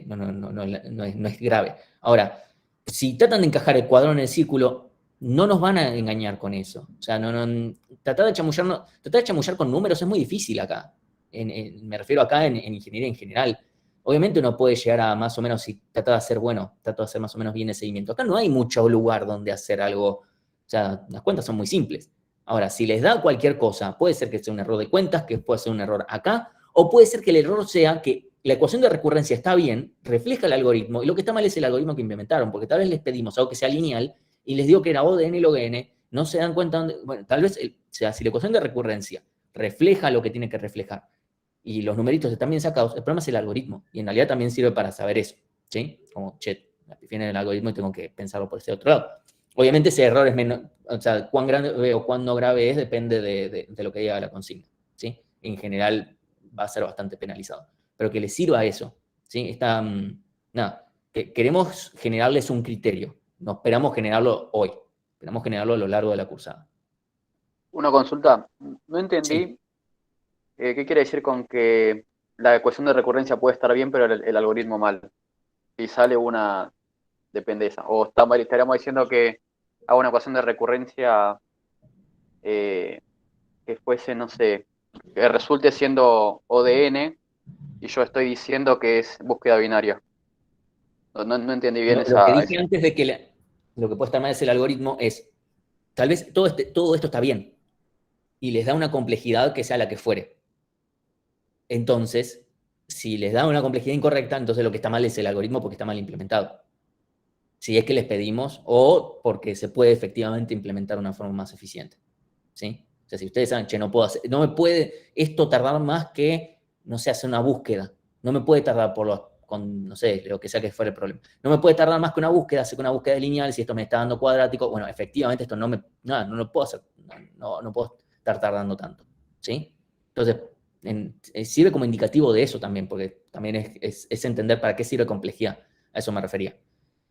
No es grave. Ahora, si tratan de encajar el cuadrado en el círculo, no nos van a engañar con eso. O sea, tratar de chamullar con números es muy difícil acá. Me refiero acá en ingeniería en general. Obviamente uno puede llegar a más o menos, si trata de hacer, trata de hacer más o menos bien el seguimiento. Acá no hay mucho lugar donde hacer algo. O sea, las cuentas son muy simples. Ahora, si les da cualquier cosa, puede ser que sea un error de cuentas, que puede ser un error acá, o puede ser que el error sea que la ecuación de recurrencia está bien, refleja el algoritmo, y lo que está mal es el algoritmo que implementaron, porque tal vez les pedimos algo que sea lineal, y les digo que era O de N log N, no se dan cuenta, tal vez, si la ecuación de recurrencia refleja lo que tiene que reflejar, y los numeritos están bien sacados, el problema es el algoritmo, y en realidad también sirve para saber eso. ¿sí? Como, che, me pifié en el algoritmo y tengo que pensarlo por ese otro lado. Obviamente ese error es menos, o sea, cuán grave o cuán no grave es depende de lo que diga la consigna, ¿sí? En general va a ser bastante penalizado. Pero que les sirva eso, ¿sí? Nada, que queremos generarles un criterio. No esperamos generarlo hoy, esperamos generarlo a lo largo de la cursada. Una consulta, no entendí Sí. qué quiere decir con que la ecuación de recurrencia puede estar bien, pero el algoritmo mal. Si sale una, depende de esa. O estaríamos diciendo que hago una ecuación de recurrencia que fuese, no sé, que resulte siendo ODN y yo estoy diciendo que es búsqueda binaria. No entendí bien Lo que esa. dije antes de que lo que puede estar mal es el algoritmo es, tal vez todo esto está bien y les da una complejidad que sea la que fuere. Entonces, si les da una complejidad incorrecta, entonces lo que está mal es el algoritmo porque está mal implementado. Si es que les pedimos o porque se puede efectivamente implementar de una forma más eficiente. ¿Sí? O sea, si ustedes saben, che, no me puede esto tardar más que, no sé, hacer una búsqueda. No me puede tardar no sé, lo que sea que fuera el problema. No me puede tardar más que una búsqueda, hacer una búsqueda lineal, si esto me está dando cuadrático, bueno, efectivamente esto no lo puedo hacer, no puedo estar tardando tanto, ¿sí? Entonces, sirve como indicativo de eso también, porque también es entender para qué sirve complejidad, a eso me refería.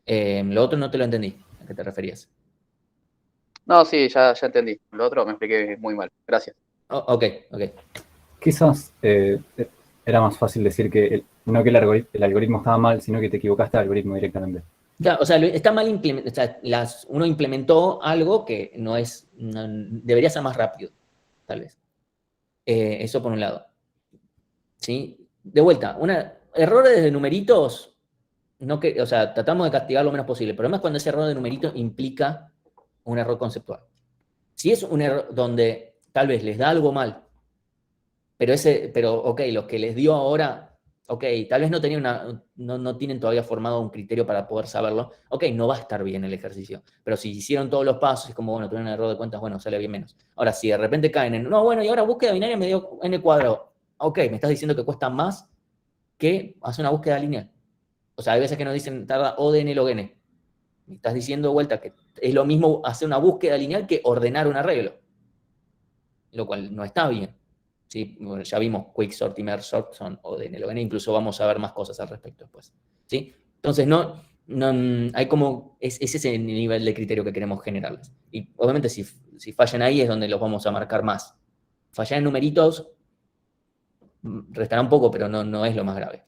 Lo otro no te lo entendí, ¿a qué te referías? No, sí, ya entendí. Lo otro me expliqué muy mal. Gracias. Oh, ok. Quizás era más fácil decir que no que el algoritmo estaba mal, sino que te equivocaste al algoritmo directamente. Claro, o sea, está mal implementado. O sea, uno implementó algo que debería ser más rápido, tal vez. Eso por un lado. ¿Sí? De vuelta, errores de numeritos, o sea, tratamos de castigar lo menos posible. El problema es cuando ese error de numerito implica un error conceptual. Si es un error donde tal vez les da algo mal, pero ok, los que les dio ahora, ok, tal vez no tienen todavía formado un criterio para poder saberlo, ok, no va a estar bien el ejercicio, pero si hicieron todos los pasos, es como, bueno, tuvieron un error de cuentas, bueno, sale bien menos. Ahora, si de repente caen no, bueno, y ahora búsqueda binaria me dio n cuadrado, ok, me estás diciendo que cuesta más que hacer una búsqueda lineal. O sea, hay veces que nos dicen, tarda O de n log n. Me estás diciendo de vuelta que es lo mismo hacer una búsqueda lineal que ordenar un arreglo, lo cual no está bien. ¿Sí? Bueno, ya vimos Quicksort y Mergesort son ODN, LON, incluso vamos a ver más cosas al respecto después. ¿Sí? Entonces, hay como, es ese nivel de criterio que queremos generarles. Y obviamente si fallan ahí es donde los vamos a marcar más. Fallar en numeritos restará un poco, pero no es lo más grave.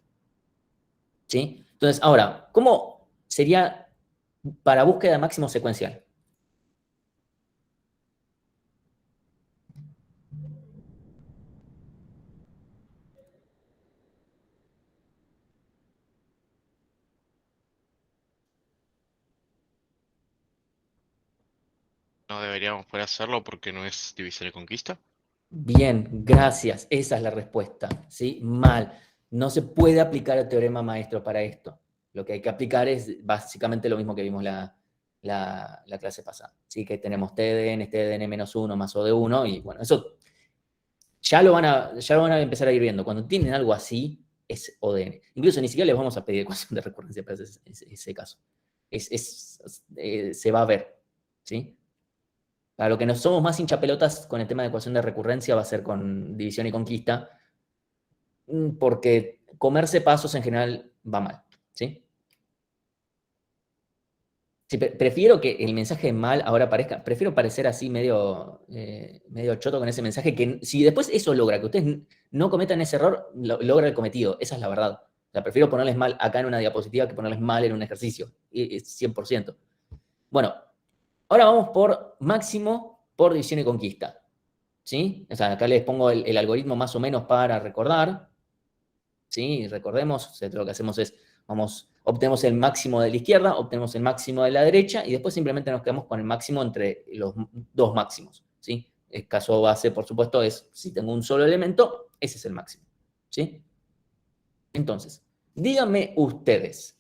¿Sí? Entonces, ahora, ¿cómo sería para búsqueda de máximo secuencial? No deberíamos poder hacerlo porque no es división y conquista. Bien, gracias. Esa es la respuesta. ¿Sí? Mal. No se puede aplicar el teorema maestro para esto. Lo que hay que aplicar es básicamente lo mismo que vimos la clase pasada. ¿Sí? Que tenemos TDN menos 1 más O de 1 y bueno, eso ya lo van a empezar a ir viendo. Cuando tienen algo así, es ODN. Incluso ni siquiera les vamos a pedir ecuación de recurrencia para ese caso. Se va a ver. ¿Sí? Para lo que nos somos más hinchapelotas con el tema de ecuación de recurrencia va a ser con división y conquista, porque comerse pasos en general va mal, ¿sí? Sí, prefiero que el mensaje mal ahora parezca, prefiero parecer así medio choto con ese mensaje, que si después eso logra que ustedes no cometan ese error, logra el cometido, esa es la verdad. O sea, prefiero ponerles mal acá en una diapositiva que ponerles mal en un ejercicio, 100%. Bueno, ahora vamos por máximo por división y conquista. ¿Sí? O sea, acá les pongo el algoritmo más o menos para recordar. ¿Sí? Recordemos, lo que hacemos es, obtenemos el máximo de la izquierda, obtenemos el máximo de la derecha y después simplemente nos quedamos con el máximo entre los dos máximos. ¿Sí? El caso base, por supuesto, es si tengo un solo elemento, ese es el máximo. ¿Sí? Entonces, díganme ustedes,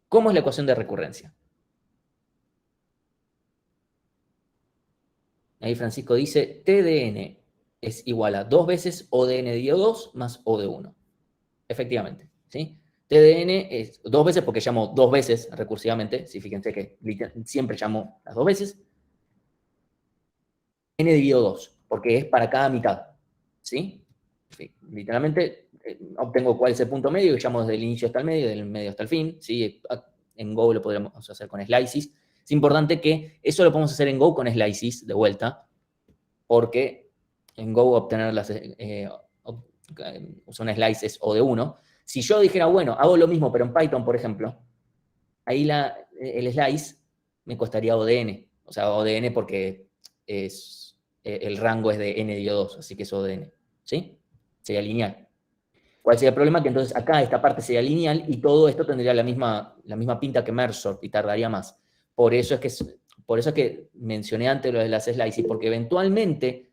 ¿cómo es la ecuación de recurrencia? Ahí Francisco dice, TDN es igual a 2 veces O de n de 2 más O de 1. Efectivamente, ¿sí? TDN es 2 veces porque llamo 2 veces recursivamente. Sí, fíjense que siempre llamo las 2 veces. N dividido 2, porque es para cada mitad. ¿Sí? Literalmente obtengo cuál es el punto medio y llamo desde el inicio hasta el medio, del medio hasta el fin. ¿Sí? En Go lo podríamos hacer con slices. Es importante que eso lo podemos hacer en Go con slices de vuelta, porque en Go obtener usar un slice es O de 1. Si yo dijera, bueno, hago lo mismo, pero en Python, por ejemplo, ahí el slice me costaría O de n. O sea, O de n porque el rango es de n dividido 2, así que es O de n. ¿Sí? Sería lineal. ¿Cuál sería el problema? Que entonces acá esta parte sería lineal y todo esto tendría la misma pinta que Mergesort y tardaría más. Por eso es que mencioné antes lo de las slices, porque eventualmente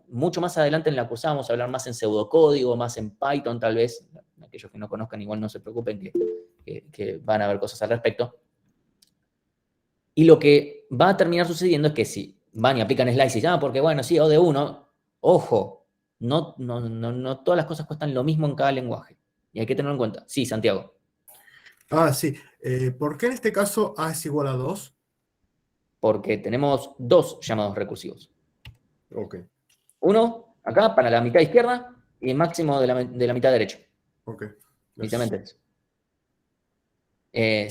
mucho más adelante en la cursada vamos a hablar más en pseudocódigo, más en Python tal vez. Aquellos que no conozcan igual no se preocupen que van a ver cosas al respecto. Y lo que va a terminar sucediendo es que si van y aplican slices, porque bueno, sí, O de 1, ojo, no todas las cosas cuestan lo mismo en cada lenguaje. Y hay que tenerlo en cuenta. Sí, Santiago. Sí. ¿Por qué en este caso A es igual a 2? Porque tenemos 2 llamados recursivos. Ok. Uno acá para la mitad izquierda y el máximo de la mitad derecha. Ok. Literalmente eso.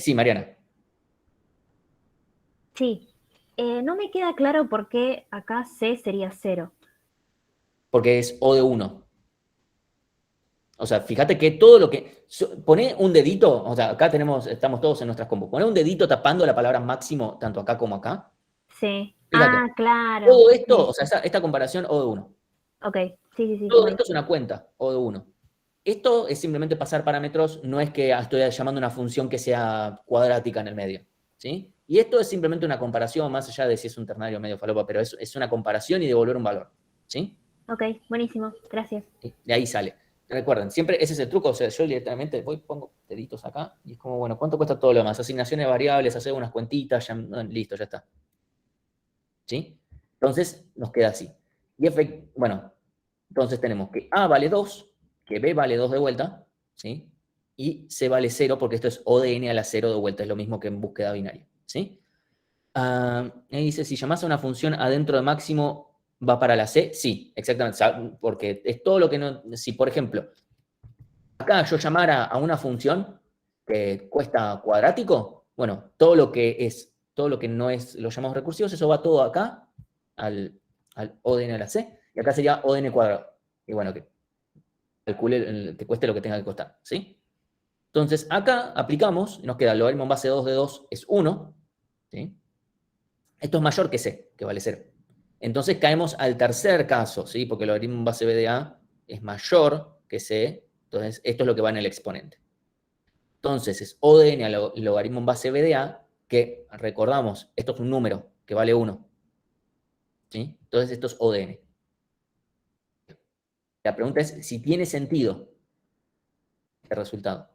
Sí, Mariana. Sí. No me queda claro por qué acá C sería 0. Porque es O de 1. O sea, fíjate que todo lo que... Poné un dedito, o sea, acá estamos todos en nuestras combos. Poné un dedito tapando la palabra máximo, tanto acá como acá. Sí. Fíjate, Claro. todo esto, Sí. o sea, esta comparación O de 1. Ok, sí. Todo esto es una cuenta, O de 1. Esto es simplemente pasar parámetros, no es que estoy llamando una función que sea cuadrática en el medio. ¿Sí? Y esto es simplemente una comparación, más allá de si es un ternario medio falopa, pero es una comparación y devolver un valor. ¿Sí? Ok, buenísimo, gracias. De ahí sale. Recuerden, siempre ese es el truco, o sea, yo directamente pongo deditos acá y es como, bueno, ¿cuánto cuesta todo lo demás? Asignaciones de variables, hacer unas cuentitas, listo, ya está. ¿Sí? Entonces, nos queda así. Y bueno, entonces tenemos que A vale 2, que B vale 2 de vuelta, ¿sí? Y C vale 0 porque esto es O de n a la 0 de vuelta, es lo mismo que en búsqueda binaria, ¿sí? Ahí dice, si llamás a una función adentro de máximo, ¿va para la C? Sí, exactamente, porque es todo lo que no... Si, por ejemplo, acá yo llamara a una función que cuesta cuadrático, bueno, todo lo que no es los llamados recursivos, eso va todo acá, al O de n a la C, y acá sería O de n cuadrado. Y bueno, que calcule, que cueste lo que tenga que costar, ¿sí? Entonces, acá aplicamos, y nos queda el logaritmo en base 2 de 2 es 1, ¿sí? Esto es mayor que C, que vale 0. Entonces caemos al tercer caso, ¿sí? Porque el logaritmo en base B de A es mayor que C, entonces esto es lo que va en el exponente. Entonces es O de n al logaritmo en base B de A, que recordamos, esto es un número que vale 1. ¿Sí? Entonces esto es O de n. La pregunta es si tiene sentido este resultado.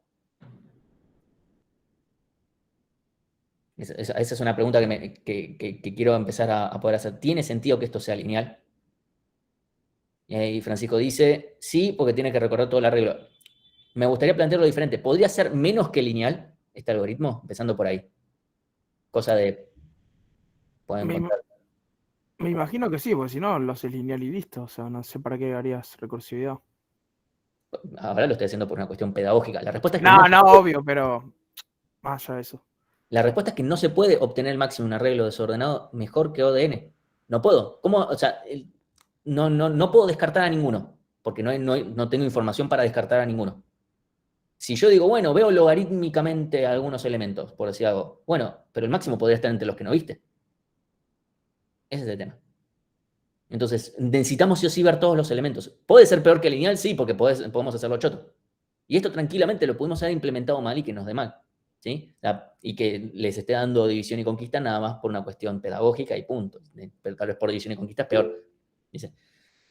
Esa es una pregunta que quiero empezar a poder hacer. ¿Tiene sentido que esto sea lineal? Y ahí Francisco dice, sí, porque tiene que recorrer todo el arreglo. Me gustaría plantearlo diferente. ¿Podría ser menos que lineal este algoritmo? Empezando por ahí. Cosa de... Me imagino que sí, porque si no, lo haces lineal y listo. O sea, no sé para qué harías recursividad. Ahora lo estoy haciendo por una cuestión pedagógica. La respuesta es que No, obvio, pero más allá de eso. La respuesta es que no se puede obtener el máximo en un arreglo desordenado mejor que O de n. No puedo. ¿Cómo? O sea, no puedo descartar a ninguno, porque no tengo información para descartar a ninguno. Si yo digo, bueno, veo logarítmicamente algunos elementos, por decir algo, bueno, pero el máximo podría estar entre los que no viste. Ese es el tema. Entonces, necesitamos sí o sí ver todos los elementos. ¿Puede ser peor que lineal? Sí, porque podemos hacerlo choto. Y esto tranquilamente lo pudimos haber implementado mal y que nos dé mal. ¿Sí? Y que les esté dando división y conquista nada más por una cuestión pedagógica y punto. Pero tal vez por división y conquista es peor. Dice.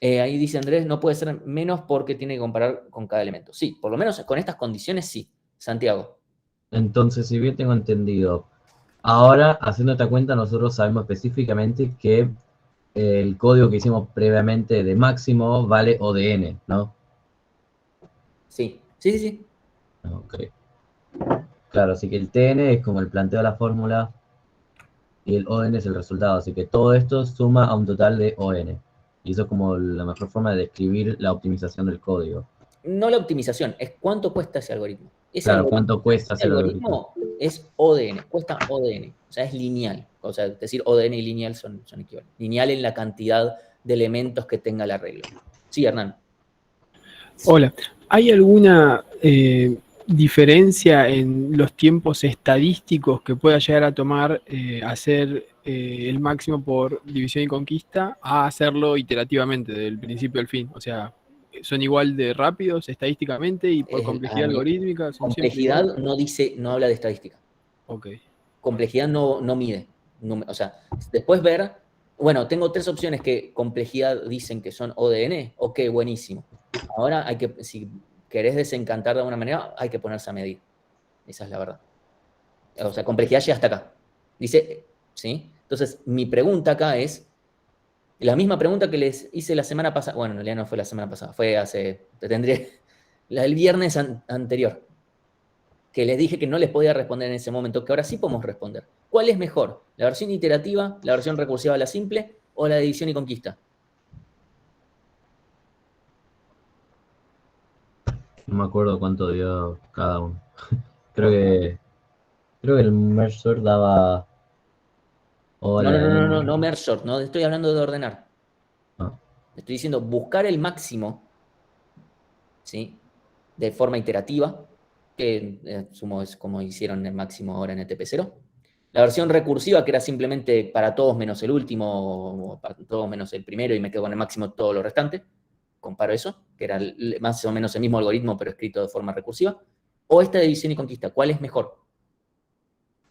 Ahí dice Andrés, no puede ser menos porque tiene que comparar con cada elemento. Sí, por lo menos con estas condiciones sí. Santiago. Entonces, si bien tengo entendido, ahora, haciendo esta cuenta, nosotros sabemos específicamente que el código que hicimos previamente de máximo vale O de n, ¿no? Sí. Ok. Claro, así que el TN es como el planteo de la fórmula y el ON es el resultado. Así que todo esto suma a un total de ON. Y eso es como la mejor forma de describir la optimización del código. No la optimización, es cuánto cuesta ese algoritmo. Claro, ¿cuánto cuesta Ese hacer el algoritmo? algoritmo es ODN, cuesta ODN, o sea, es lineal. O sea, decir ODN y lineal son equivalentes. Lineal en la cantidad de elementos que tenga el arreglo. Sí, Hernán. Hola, ¿hay alguna diferencia en los tiempos estadísticos que pueda llegar a tomar hacer el máximo por división y conquista a hacerlo iterativamente, del principio al fin? O sea, ¿son igual de rápidos estadísticamente y por complejidad algorítmica? ¿Son siempre igual? Complejidad no habla de estadística. Ok. Complejidad no mide. O sea, después ver, bueno, tengo 3 opciones que complejidad dicen que son ODN, ok, buenísimo. Ahora si querés desencantar de alguna manera, hay que ponerse a medir. Esa es la verdad. O sea, complejidad llega hasta acá. Dice, ¿sí? Entonces, mi pregunta acá es, la misma pregunta que les hice la semana pasada, bueno, en realidad no fue la semana pasada, fue el viernes anterior, que les dije que no les podía responder en ese momento, que ahora sí podemos responder. ¿Cuál es mejor? ¿La versión iterativa, la versión recursiva a la simple o la de división y conquista? No me acuerdo cuánto dio cada uno. Creo que el merge sort daba... No merge sort, no estoy hablando de ordenar. Ah. Estoy diciendo buscar el máximo, ¿sí? De forma iterativa, que sumo es como hicieron el máximo ahora en ETP0. La versión recursiva, que era simplemente para todos menos el último, o para todos menos el primero, y me quedo con el máximo todo lo restante. Comparo eso, que era más o menos el mismo algoritmo, pero escrito de forma recursiva. O esta de división y conquista, ¿cuál es mejor?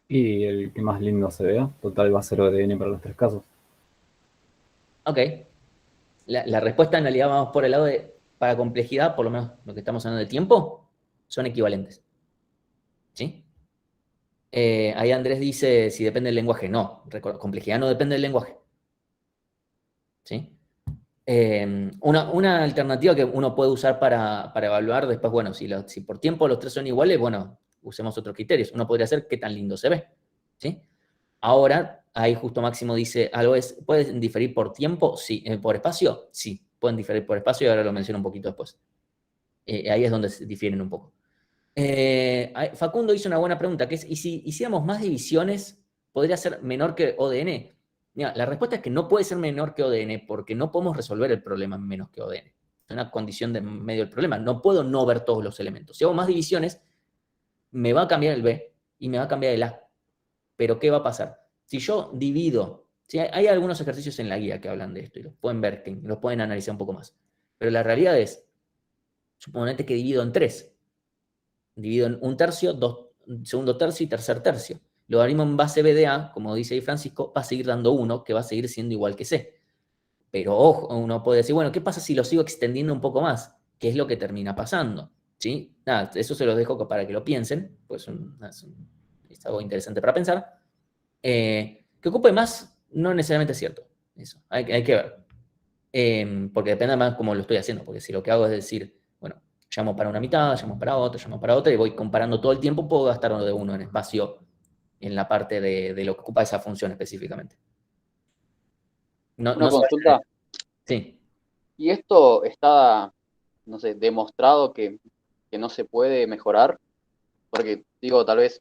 Y el que más lindo se vea, total va a ser ODN para los 3 casos. Ok. La respuesta en realidad vamos por el lado de, para complejidad, por lo menos lo que estamos hablando de tiempo, son equivalentes. ¿Sí? Ahí Andrés dice si depende del lenguaje. No, complejidad no depende del lenguaje. ¿Sí? Una alternativa que uno puede usar para evaluar después, bueno, si por tiempo los 3 son iguales, bueno, usemos otros criterios. Uno podría hacer qué tan lindo se ve. ¿Sí? Ahora, ahí justo Máximo dice, ¿pueden diferir por tiempo? Sí. ¿Por espacio? Sí, pueden diferir por espacio y ahora lo menciono un poquito después. Ahí es donde se difieren un poco. Facundo hizo una buena pregunta, que es, ¿y si hiciéramos más divisiones, podría ser menor que ODN? Mira, la respuesta es que no puede ser menor que ODN porque no podemos resolver el problema menos que ODN. Es una condición de medio del problema. No puedo no ver todos los elementos. Si hago más divisiones, me va a cambiar el B y me va a cambiar el A. Pero ¿qué va a pasar? Si yo divido, ¿sí? Hay algunos ejercicios en la guía que hablan de esto y los pueden ver, los pueden analizar un poco más. Pero la realidad es, suponete que divido en 3. Divido en un tercio, segundo tercio y tercer tercio. El logaritmo en base B de A, como dice ahí Francisco, va a seguir dando 1, que va a seguir siendo igual que C. Pero ojo, uno puede decir, bueno, ¿qué pasa si lo sigo extendiendo un poco más? ¿Qué es lo que termina pasando? ¿Sí? Nada, eso se los dejo para que lo piensen, pues es algo interesante para pensar. Que ocupe más, no necesariamente es cierto. Eso, hay que ver. Porque depende más cómo lo estoy haciendo, porque si lo que hago es decir, bueno, llamo para una mitad, llamo para otra, y voy comparando todo el tiempo, puedo gastar uno de uno en espacio en la parte de lo que ocupa esa función específicamente. Una consulta. Sí. ¿Y esto está, no sé, demostrado que no se puede mejorar? Porque, digo, tal vez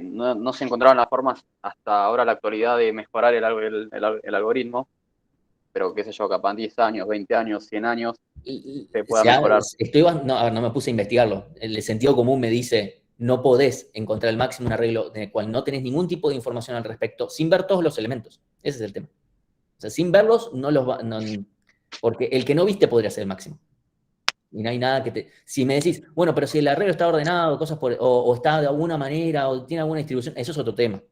no se encontraron las formas hasta ahora, la actualidad, de mejorar el algoritmo, pero qué sé yo, capaz en 10 años, 20 años, 100 años, se pueda mejorar. No me puse a investigarlo. El sentido común me dice, no podés encontrar el máximo un arreglo en el cual no tenés ningún tipo de información al respecto, sin ver todos los elementos. Ese es el tema. O sea, sin verlos, porque el que no viste podría ser el máximo. Y no hay nada que te... Si me decís, bueno, pero si el arreglo está ordenado, o está de alguna manera, o tiene alguna distribución, eso es otro tema.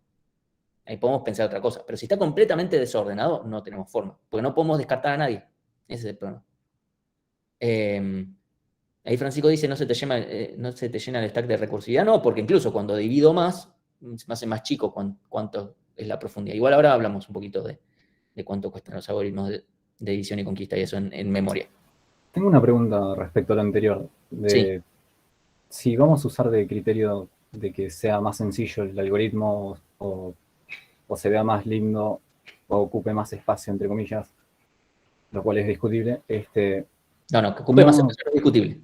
Ahí podemos pensar otra cosa. Pero si está completamente desordenado, no tenemos forma. Porque no podemos descartar a nadie. Ese es el problema. Ahí Francisco dice, no se te llena el stack de recursividad. No, porque incluso cuando divido más, se me hace más chico cuánto es la profundidad. Igual ahora hablamos un poquito de cuánto cuestan los algoritmos de división y conquista y eso en memoria. Tengo una pregunta respecto a lo anterior. Sí. si vamos a usar de criterio de que sea más sencillo el algoritmo o se vea más lindo o ocupe más espacio, entre comillas, lo cual es discutible, No, que ocupe más espacio es discutible.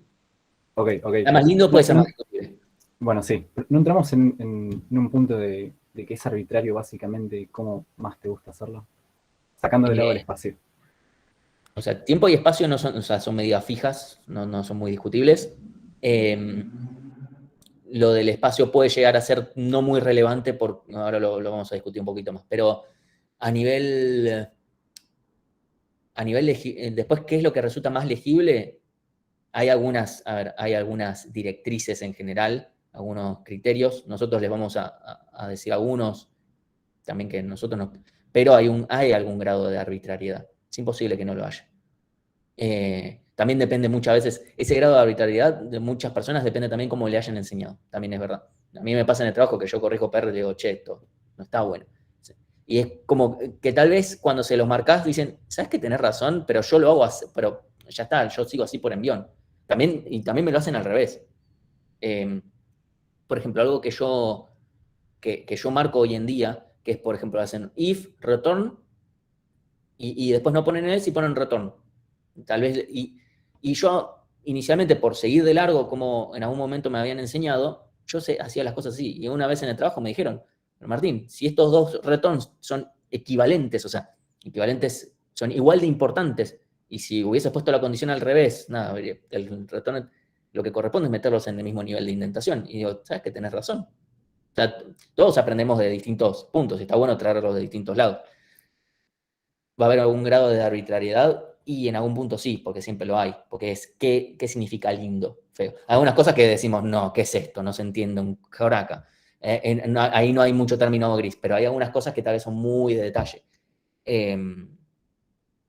Ok. Está más lindo, puede ser más discutible. Bueno, sí. No entramos en un punto de que es arbitrario básicamente cómo más te gusta hacerlo. Sacando de lado el espacio. O sea, tiempo y espacio no son, o sea, son medidas fijas, no son muy discutibles. Lo del espacio puede llegar a ser no muy relevante, ahora lo vamos a discutir un poquito más, pero a nivel después, ¿qué es lo que resulta más legible? Hay algunas directrices en general, algunos criterios. Nosotros les vamos a decir algunos, también que nosotros no, pero hay algún grado de arbitrariedad. Es imposible que no lo haya. También depende muchas veces, ese grado de arbitrariedad de muchas personas depende también cómo le hayan enseñado. También es verdad. A mí me pasa en el trabajo que yo corrijo PR y digo, che, esto no está bueno. Y es como que tal vez cuando se los marcás dicen, ¿sabes que tenés razón? Pero yo lo hago así, pero ya está, yo sigo así por envión. Y también me lo hacen al revés. Por ejemplo, algo que yo marco hoy en día, que es, por ejemplo, hacen if, return, y después no ponen else y ponen return. Tal vez, y yo inicialmente por seguir de largo, como en algún momento me habían enseñado, yo hacía las cosas así. Y una vez en el trabajo me dijeron, Martín, si estos dos returns son equivalentes, o sea, equivalentes, son igual de importantes, y si hubiese puesto la condición al revés, nada, el return, lo que corresponde es meterlos en el mismo nivel de indentación. Y digo, ¿sabes que tenés razón? O sea, todos aprendemos de distintos puntos, y está bueno traerlos de distintos lados. Va a haber algún grado de arbitrariedad, y en algún punto sí, porque siempre lo hay, porque es ¿qué significa lindo, feo? Algunas cosas que decimos, no, ¿qué es esto? No se entiende un joraca. Ahí no hay mucho término gris, pero hay algunas cosas que tal vez son muy de detalle.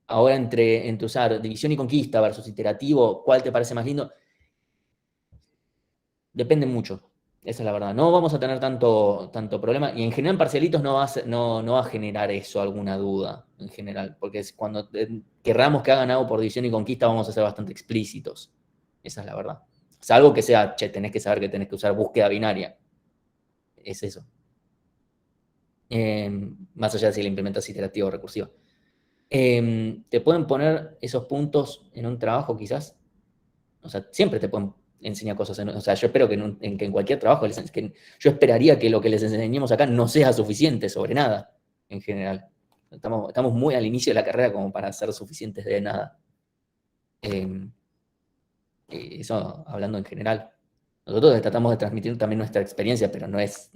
Ahora, entre usar división y conquista versus iterativo, ¿cuál te parece más lindo? Depende mucho, esa es la verdad. No vamos a tener tanto problema, y en general en parcialitos no va a generar eso alguna duda, en general, porque es cuando querramos que hagan algo por división y conquista, vamos a ser bastante explícitos. Esa es la verdad. Salvo que sea, che, tenés que saber que tenés que usar búsqueda binaria. Es eso. Más allá de si la implementas iterativa o recursiva. ¿Te pueden poner esos puntos en un trabajo quizás? O sea, siempre te pueden enseñar cosas. O sea, yo espero que en cualquier trabajo, yo esperaría que lo que les enseñemos acá no sea suficiente sobre nada, en general. Estamos muy al inicio de la carrera como para ser suficientes de nada. Eso hablando en general. Nosotros tratamos de transmitir también nuestra experiencia, pero no es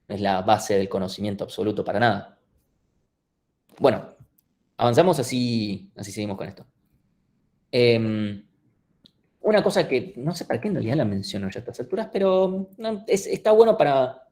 la base del conocimiento absoluto para nada. Bueno, avanzamos, así seguimos con esto. Una cosa que no sé para qué en realidad la menciono ya a estas alturas, pero está bueno para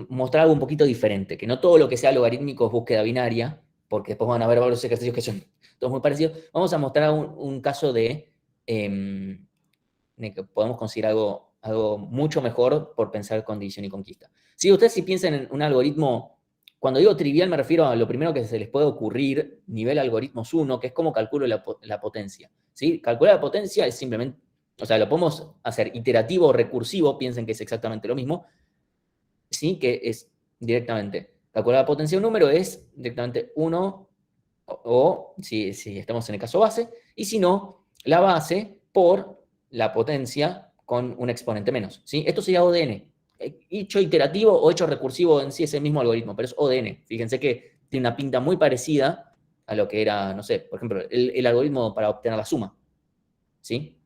mostrar algo un poquito diferente, que no todo lo que sea logarítmico es búsqueda binaria, porque después van a haber varios ejercicios que son todos muy parecidos. Vamos a mostrar un caso de que podemos conseguir algo mucho mejor por pensar con división y conquista. Si ustedes piensan en un algoritmo, cuando digo trivial me refiero a lo primero que se les puede ocurrir, nivel algoritmos 1, que es cómo calculo la potencia. ¿Sí? Calcular la potencia es simplemente, o sea, lo podemos hacer iterativo o recursivo, piensen que es exactamente lo mismo, ¿sí? Que es directamente, calcular la potencia de un número es directamente 1, o si estamos en el caso base, y si no, la base por la potencia con un exponente menos, ¿sí? Esto sería ODN. Hecho iterativo o hecho recursivo en sí es el mismo algoritmo, pero es ODN. Fíjense que tiene una pinta muy parecida a lo que era, no sé, por ejemplo, el algoritmo para obtener la suma, ¿sí?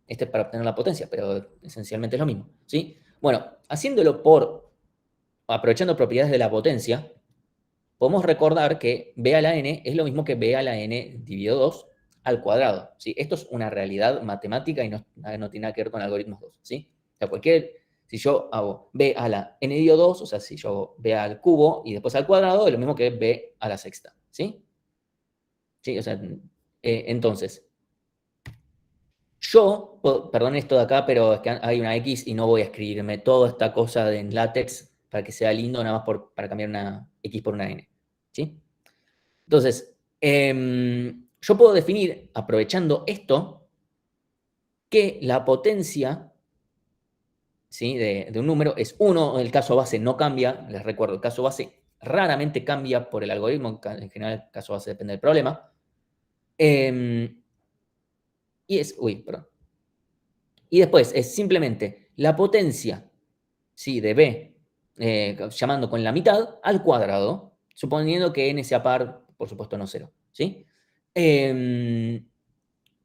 Este es para obtener la potencia, pero esencialmente es lo mismo, ¿sí? Bueno, haciéndolo aprovechando propiedades de la potencia, podemos recordar que b a la n es lo mismo que b a la n dividido 2 al cuadrado, ¿sí? Esto es una realidad matemática y no tiene nada que ver con algoritmos 2, ¿sí? O sea, si yo hago b a la n dividido 2, o sea, si yo hago b al cubo y después al cuadrado, es lo mismo que b a la sexta, ¿sí? ¿Sí? O sea, entonces, perdón esto de acá, pero es que hay una X y no voy a escribirme toda esta cosa en látex para que sea lindo, nada más para cambiar una X por una N, ¿sí? Entonces, yo puedo definir, aprovechando esto, que la potencia, ¿sí?, de un número es 1, el caso base no cambia, les recuerdo, el caso base raramente cambia por el algoritmo, en general el caso base depende del problema. Y después es simplemente la potencia, ¿sí?, de b, llamando con la mitad, al cuadrado, suponiendo que n sea par, por supuesto no 0, ¿sí?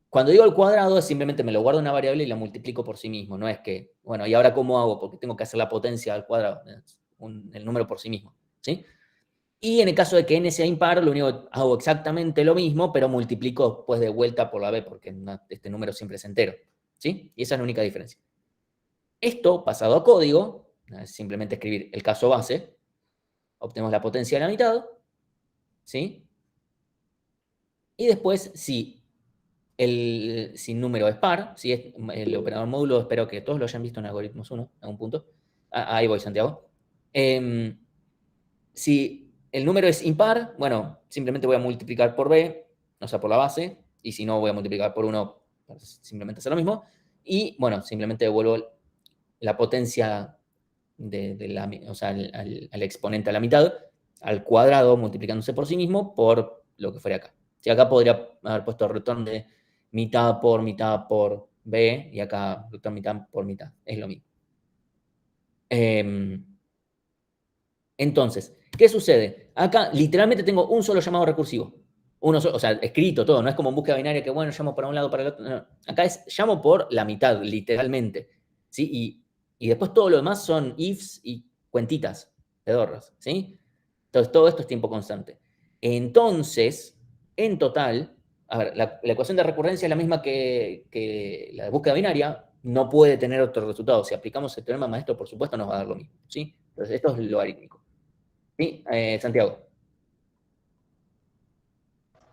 Cuando digo al cuadrado, es simplemente me lo guardo en una variable y la multiplico por sí mismo. No es que, bueno, ¿y ahora cómo hago? Porque tengo que hacer la potencia al cuadrado, el número por sí mismo, ¿sí? Y en el caso de que n sea impar, lo único que hago exactamente lo mismo, pero multiplico pues de vuelta por la b, porque este número siempre es entero, ¿sí? Y esa es la única diferencia. Esto, pasado a código, es simplemente escribir el caso base, obtenemos la potencia de la mitad, ¿sí? Y después, si el número es par, si es el operador módulo, espero que todos lo hayan visto en Algoritmos 1, a un punto. Ahí voy, Santiago. Si el número es impar, bueno, simplemente voy a multiplicar por b, o sea, por la base, y si no, voy a multiplicar por 1, simplemente hacer lo mismo. Y, bueno, simplemente devuelvo la potencia o sea, al exponente a la mitad, al cuadrado, multiplicándose por sí mismo, por lo que fuera acá. Si acá podría haber puesto return de mitad por b, y acá return mitad por mitad. Es lo mismo. Entonces, ¿qué sucede? Acá literalmente tengo un solo llamado recursivo. Uno solo, o sea, escrito todo, no es como en búsqueda binaria que, bueno, llamo para un lado, para el otro. No. Acá es llamo por la mitad, literalmente. ¿Sí? Y después todo lo demás son ifs y cuentitas, pedorras, ¿sí? Entonces, todo esto es tiempo constante. Entonces, en total, a ver, la ecuación de recurrencia es la misma que la de búsqueda binaria, no puede tener otro resultado. Si aplicamos el teorema maestro, por supuesto, nos va a dar lo mismo, ¿sí? Entonces, esto es logarítmico. ¿Sí? Santiago.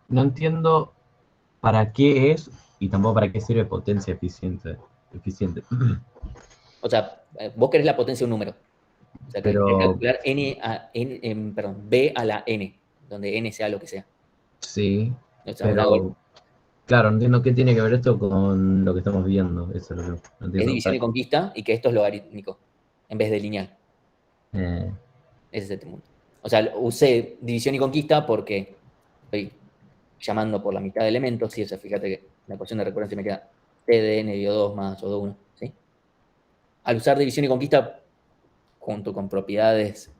No entiendo para qué es y tampoco para qué sirve potencia eficiente. O sea, vos querés la potencia de un número. O sea, que Pero- querés calcular b a la n, donde n sea lo que sea. Sí, O sea, un algoritmo. claro, no entiendo qué tiene que ver esto con lo que estamos viendo. Eso es lo que no entiendo. Es división y conquista, y que esto es logarítmico, en vez de lineal. Eh, Ese es este mundo. O sea, usé división y conquista porque estoy llamando por la mitad de elementos, ¿sí? O sea, fíjate que la ecuación de recurrencia me queda t de n dio 2 más o 1, ¿sí? Al usar división y conquista, junto con propiedades...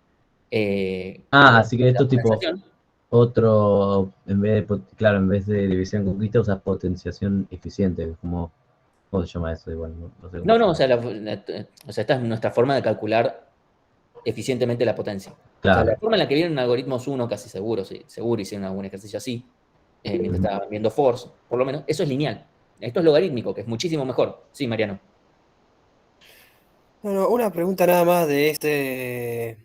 así que esto es tipo potenciación, otro, en vez de división conquista, usas potenciación eficiente, como, ¿cómo se llama eso? Igual, no sé cómo No, se o llama. sea, esta es nuestra forma de calcular eficientemente la potencia. Claro. O sea, la forma en la que vienen algoritmos 1, casi seguro, sí, seguro hicieron algún ejercicio así, mientras estaban viendo force, por lo menos, eso es lineal. Esto es logarítmico, que es muchísimo mejor. Sí, Mariano. Bueno, una pregunta nada más de este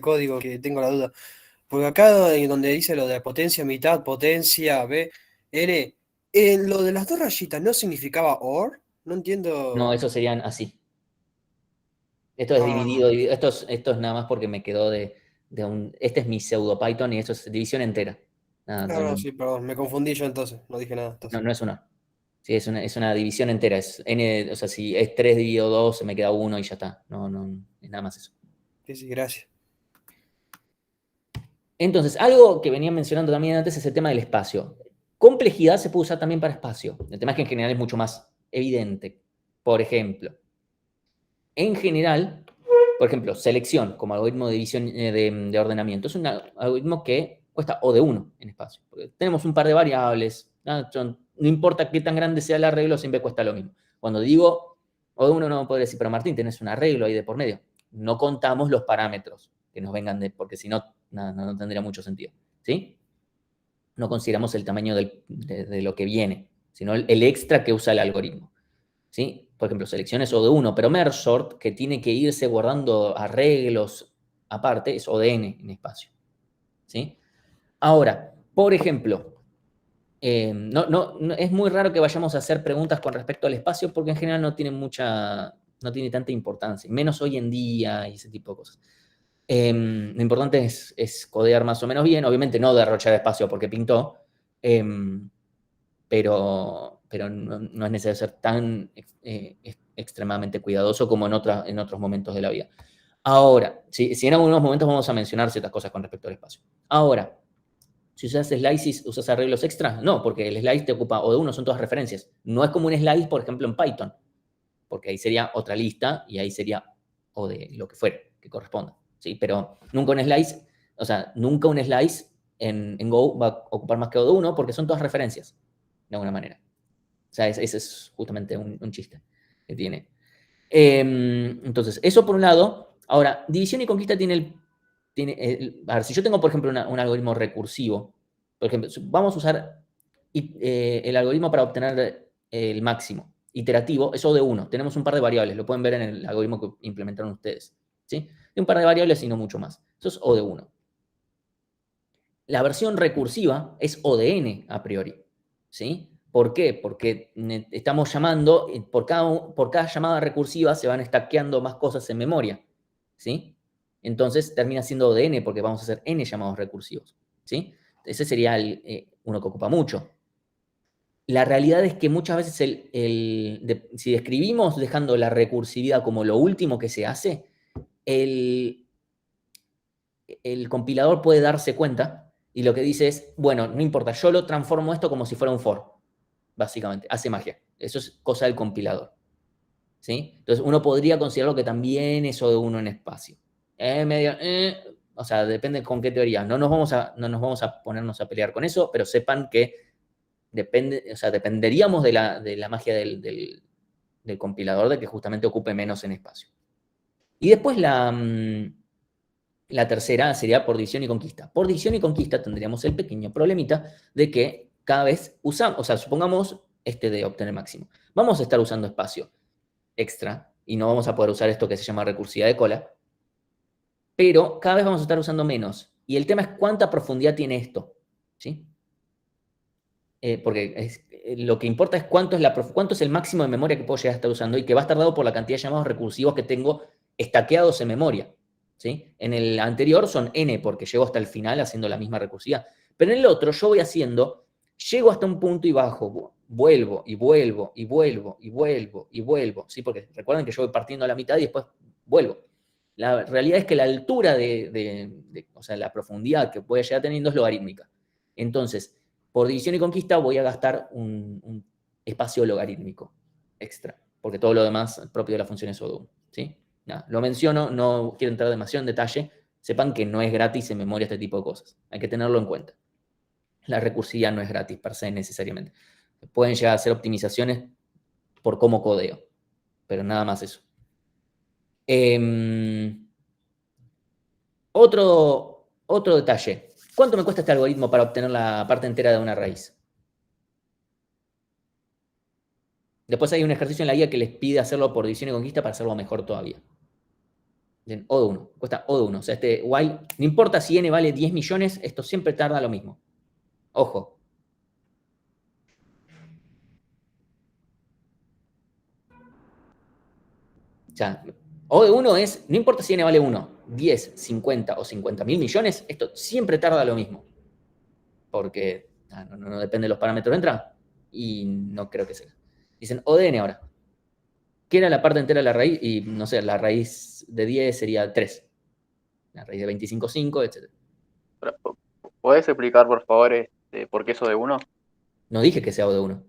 código que tengo la duda. Porque acá donde dice lo de potencia mitad, potencia, B, N, lo de las dos rayitas no significaba OR, no entiendo. No, esos serían así. Esto es dividido, esto es nada más porque me quedó de un... Este es mi pseudo Python y eso es división entera. Nada, No, sí, perdón, me confundí yo entonces, no dije nada. Entonces. no es una. Sí, es una división entera. Es n, o sea, si es 3 dividido 2, se me queda 1 y ya está. No, es nada más eso. Sí, gracias. Entonces, algo que venía mencionando también antes es el tema del espacio. Complejidad se puede usar también para espacio. El tema es que en general es mucho más evidente. Por ejemplo, en general, por ejemplo, selección como algoritmo de división de ordenamiento es un algoritmo que cuesta O de 1 en espacio. Porque tenemos un par de variables, no importa qué tan grande sea el arreglo, siempre cuesta lo mismo. Cuando digo O de 1 no puedo decir, pero Martín, tenés un arreglo ahí de por medio. No contamos los parámetros que nos vengan porque si no, no tendría mucho sentido. ¿Sí? No consideramos el tamaño de lo que viene, sino el extra que usa el algoritmo. ¿Sí? Por ejemplo, selecciones O de 1, pero merge sort, que tiene que irse guardando arreglos aparte, es O de n en espacio. ¿Sí? Ahora, por ejemplo, no, es muy raro que vayamos a hacer preguntas con respecto al espacio porque en general no tiene tanta importancia, menos hoy en día y ese tipo de cosas. Lo importante es codear más o menos bien, obviamente no derrochar espacio porque pintó, pero no es necesario ser tan extremadamente cuidadoso como en otros momentos de la vida. Ahora, si en algunos momentos vamos a mencionar ciertas cosas con respecto al espacio. Ahora, si usas slices, ¿usas arreglos extras? No, porque el slice te ocupa o de uno, son todas referencias. No es como un slice, por ejemplo, en Python, porque ahí sería otra lista y ahí sería o de lo que fuere, que corresponda. ¿Sí? Pero nunca un slice, o sea, nunca un slice en Go va a ocupar más que o de uno porque son todas referencias, de alguna manera. O sea, ese es justamente un chiste que tiene. Entonces, eso por un lado. Ahora, división y conquista tiene a ver, si yo tengo, por ejemplo, un algoritmo recursivo, por ejemplo, vamos a usar el algoritmo para obtener el máximo iterativo, es O de 1. Tenemos un par de variables, lo pueden ver en el algoritmo que implementaron ustedes. ¿Sí? Un par de variables y no mucho más. Eso es O de 1. La versión recursiva es O de n a priori. ¿Sí? ¿Por qué? Porque estamos llamando, por cada llamada recursiva se van stackeando más cosas en memoria. ¿Sí? Entonces termina siendo O de n porque vamos a hacer n llamados recursivos. ¿Sí? Ese sería uno que ocupa mucho. La realidad es que muchas veces si describimos dejando la recursividad como lo último que se hace, el compilador puede darse cuenta y lo que dice es, bueno, no importa, yo lo transformo esto como si fuera un for, básicamente, hace magia. Eso es cosa del compilador. ¿Sí? Entonces uno podría considerarlo que también es O de 1 en espacio. O sea, depende con qué teoría. No nos vamos a ponernos a pelear con eso, pero sepan que dependeríamos de la magia del compilador de que justamente ocupe menos en espacio. Y después la tercera sería por división y conquista. Por división y conquista tendríamos el pequeño problemita de que cada vez usamos, o sea, supongamos de obtener máximo. Vamos a estar usando espacio extra y no vamos a poder usar esto que se llama recursividad de cola, pero cada vez vamos a estar usando menos. Y el tema es cuánta profundidad tiene esto, ¿sí? Porque lo que importa es cuánto es el máximo de memoria que puedo llegar a estar usando y que va a estar dado por la cantidad de llamados recursivos que tengo stackeados en memoria. ¿Sí? En el anterior son n porque llego hasta el final haciendo la misma recursividad. Pero en el otro yo voy haciendo, llego hasta un punto y bajo, vuelvo, y vuelvo, y vuelvo, y vuelvo, y vuelvo. ¿Sí? Porque recuerden que yo voy partiendo a la mitad y después vuelvo. La realidad es que la altura o sea, la profundidad que voy a llegar teniendo es logarítmica. Entonces, por división y conquista voy a gastar un espacio logarítmico extra, porque todo lo demás propio de la función es O de 1. ¿Sí? Nada, lo menciono, no quiero entrar demasiado en detalle. Sepan que no es gratis en memoria este tipo de cosas. Hay que tenerlo en cuenta. La recursividad no es gratis per se necesariamente. Pueden llegar a hacer optimizaciones por cómo codeo, pero nada más eso. Otro detalle. ¿Cuánto me cuesta este algoritmo para obtener la parte entera de una raíz? Después hay un ejercicio en la guía que les pide hacerlo por división y conquista para hacerlo mejor todavía. Bien, O de 1. Cuesta O de 1. O sea, while, no importa si n vale 10 millones, esto siempre tarda lo mismo. Ojo. O sea, O de 1 es, no importa si n vale 1, 10, 50 o 50 mil millones, esto siempre tarda lo mismo. Porque no depende de los parámetros de entrada. Y no creo que sea. Dicen O de n ahora. ¿Qué era la parte entera de la raíz? Y no sé, la raíz de 10 sería 3. La raíz de 25, 5, etc. ¿Podés explicar, por favor, por qué eso de 1? No dije que sea O de 1.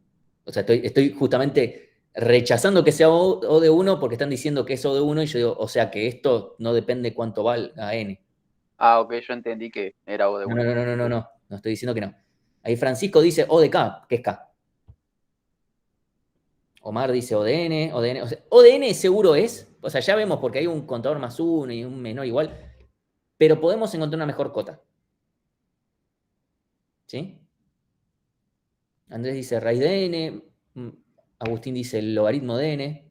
O sea, estoy justamente rechazando que sea O de 1 porque están diciendo que es O de 1 y yo digo, o sea, que esto no depende cuánto valga n. Ah, ok, yo entendí que era O de 1. No estoy diciendo que no. Ahí Francisco dice O de K, que es K. Omar dice O de N, O de N. O sea, O de N seguro es, o sea, ya vemos porque hay un contador más 1 y un menor igual, pero podemos encontrar una mejor cota. ¿Sí? Andrés dice raíz de n, Agustín dice el logaritmo de n.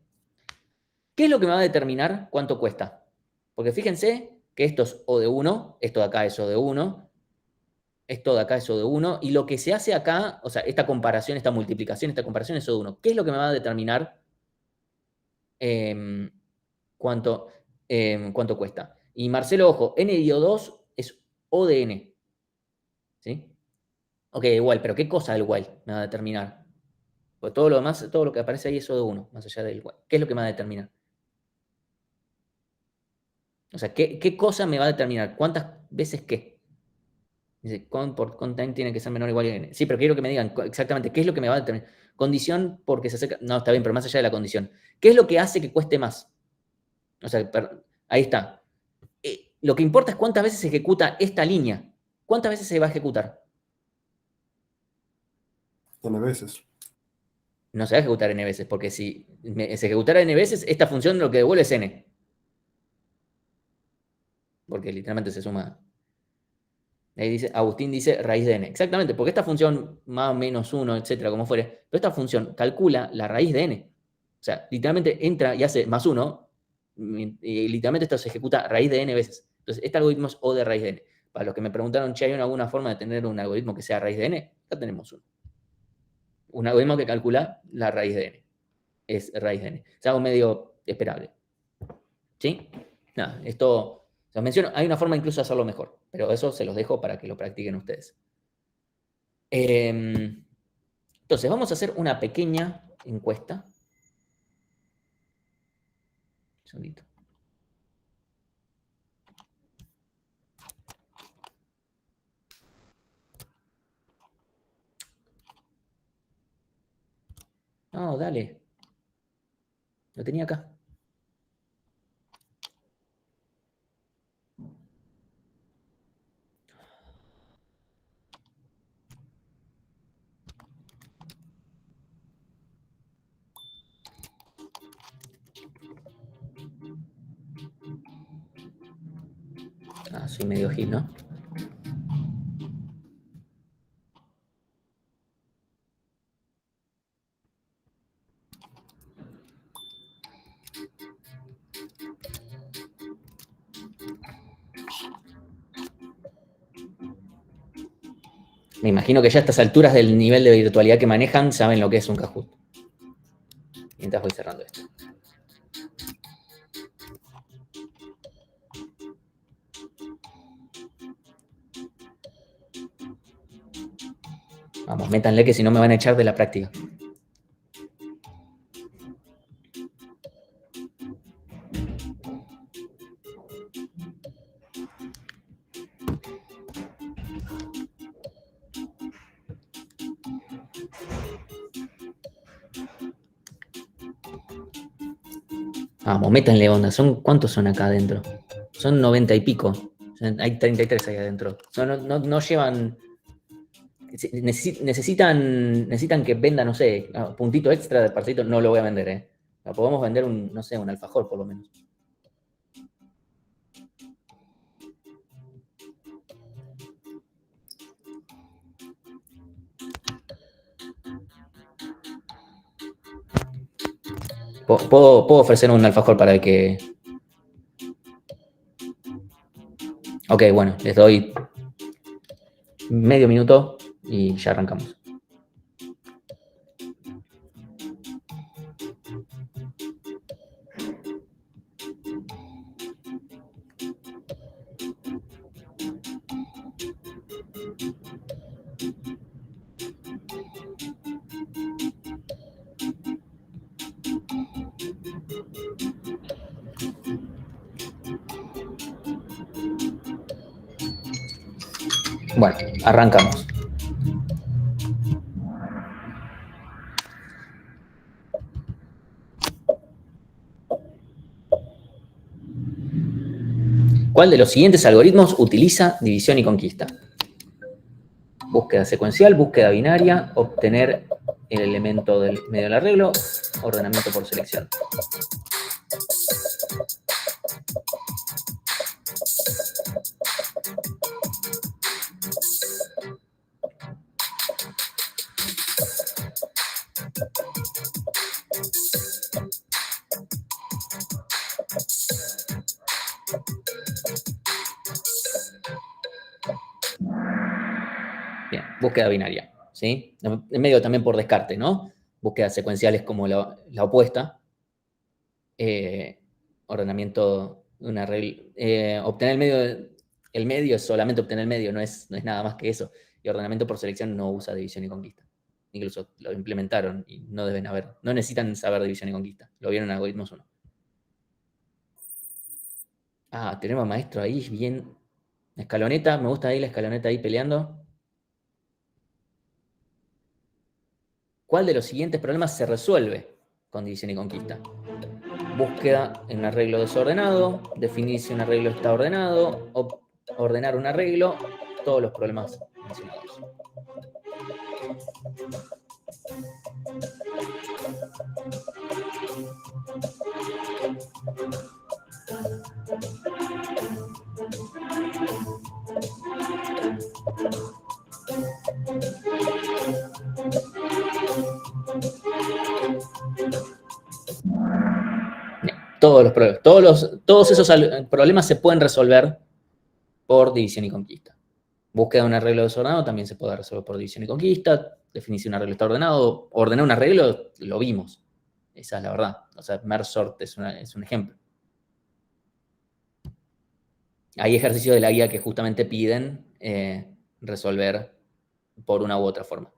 ¿Qué es lo que me va a determinar cuánto cuesta? Porque fíjense que esto es O de 1, esto de acá es O de 1, esto de acá es O de 1, y lo que se hace acá, o sea, esta comparación, esta multiplicación, esta comparación es O de 1. ¿Qué es lo que me va a determinar cuánto cuesta? Y Marcelo, ojo, n dio 2 es O de n. ¿Sí? Ok, igual, pero ¿qué cosa del while me va a determinar? Porque todo lo demás, todo lo que aparece ahí es O de 1, más allá del while. ¿Qué es lo que me va a determinar? O sea, ¿qué cosa me va a determinar? ¿Cuántas veces qué? Dice, por time tiene que ser menor o igual a n. Sí, pero quiero que me digan exactamente qué es lo que me va a determinar. Condición porque se acerca. No, está bien, pero más allá de la condición. ¿Qué es lo que hace que cueste más? O sea, ahí está. Lo que importa es cuántas veces se ejecuta esta línea. ¿Cuántas veces se va a ejecutar? N veces. No se va a ejecutar n veces, porque si se ejecutara n veces, esta función lo que devuelve es n. Porque literalmente se suma. Ahí dice, Agustín dice raíz de n. Exactamente, porque esta función más menos 1, etcétera, como fuere, pero esta función calcula la raíz de n. O sea, literalmente entra y hace más 1, y literalmente esto se ejecuta raíz de n veces. Entonces, este algoritmo es O de raíz de n. Para los que me preguntaron, ¿hay alguna forma de tener un algoritmo que sea raíz de n? Ya tenemos uno. Un algoritmo que calcula la raíz de n. Es raíz de n. Es algo medio esperable. ¿Sí? Nada, esto... Os menciono, hay una forma incluso de hacerlo mejor, pero eso se los dejo para que lo practiquen ustedes. Entonces, vamos a hacer una pequeña encuesta. Un segundito. No, dale. Lo tenía acá. Ah, soy medio gil, ¿no? Me imagino que ya a estas alturas del nivel de virtualidad que manejan, saben lo que es un Kahoot. Mientras voy cerrando esto. Vamos, métanle que si no me van a echar de la práctica. Vamos, métanle onda. ¿Cuántos son acá adentro? Son 90 y pico. Hay 33 ahí adentro. No llevan... Necesitan que venda, no sé, puntito extra de partidito. No lo voy a vender, ¿eh? Podemos vender no sé, un alfajor por lo menos. Puedo ofrecer un alfajor para el que... Ok, bueno, les doy medio minuto y ya arrancamos. Bueno, arrancamos. ¿Cuál de los siguientes algoritmos utiliza división y conquista? Búsqueda secuencial, búsqueda binaria, obtener el elemento del medio del arreglo, ordenamiento por selección. Bien, búsqueda binaria, ¿sí? En medio también por descarte, ¿no? Búsqueda secuencial es como la opuesta. Ordenamiento un arreglo. Obtener el medio es solamente obtener el medio, no es nada más que eso. Y ordenamiento por selección no usa división y conquista. Incluso lo implementaron y no necesitan saber división y conquista. Lo vieron en algoritmos 1. Ah, tenemos maestro ahí, bien. Escaloneta, me gusta ahí la escaloneta ahí peleando. ¿Cuál de los siguientes problemas se resuelve con división y conquista? Búsqueda en un arreglo desordenado, definir si un arreglo está ordenado, ordenar un arreglo, todos los problemas mencionados. Todos esos problemas se pueden resolver por división y conquista. Búsqueda de un arreglo desordenado también se puede resolver por división y conquista. Definir si un arreglo está ordenado. Ordenar un arreglo, lo vimos. Esa es la verdad. O sea, merge sort es un ejemplo. Hay ejercicios de la guía que justamente piden resolver por una u otra forma.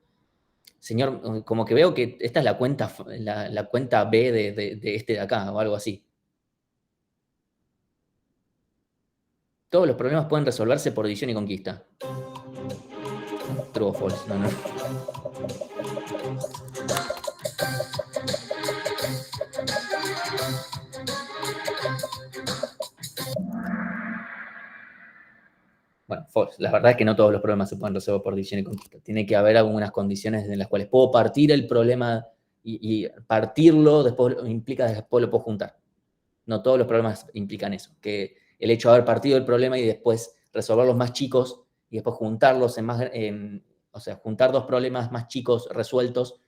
Señor, como que veo que esta es la cuenta B de este de acá, o algo así. Todos los problemas pueden resolverse por división y conquista. True o false, no. Bueno, false. La verdad es que no todos los problemas se pueden resolver por división y conquista. Tiene que haber algunas condiciones en las cuales puedo partir el problema y partirlo después implica después lo puedo juntar. No todos los problemas implican eso. Que el hecho de haber partido el problema y después resolverlos más chicos y después juntarlos o sea, juntar dos problemas más chicos resueltos,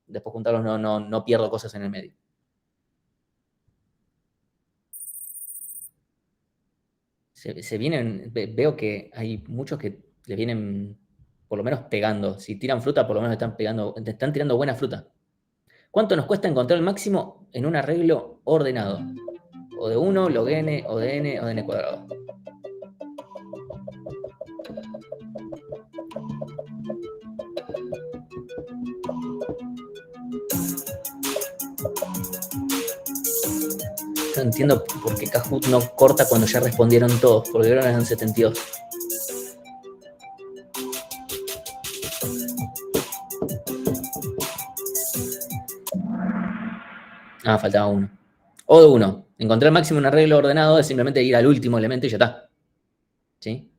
después juntarlos no pierdo cosas en el medio. Veo que hay muchos que le vienen por lo menos pegando. Si tiran fruta, por lo menos están tirando buena fruta. ¿Cuánto nos cuesta encontrar el máximo en un arreglo ordenado? O de 1, log n, o de n, o de n cuadrado. No entiendo por qué Kahoot no corta cuando ya respondieron todos, porque ahora eran 72. Ah, faltaba uno. O de 1. Encontrar el máximo en un arreglo ordenado es simplemente ir al último elemento y ya está. ¿Sí?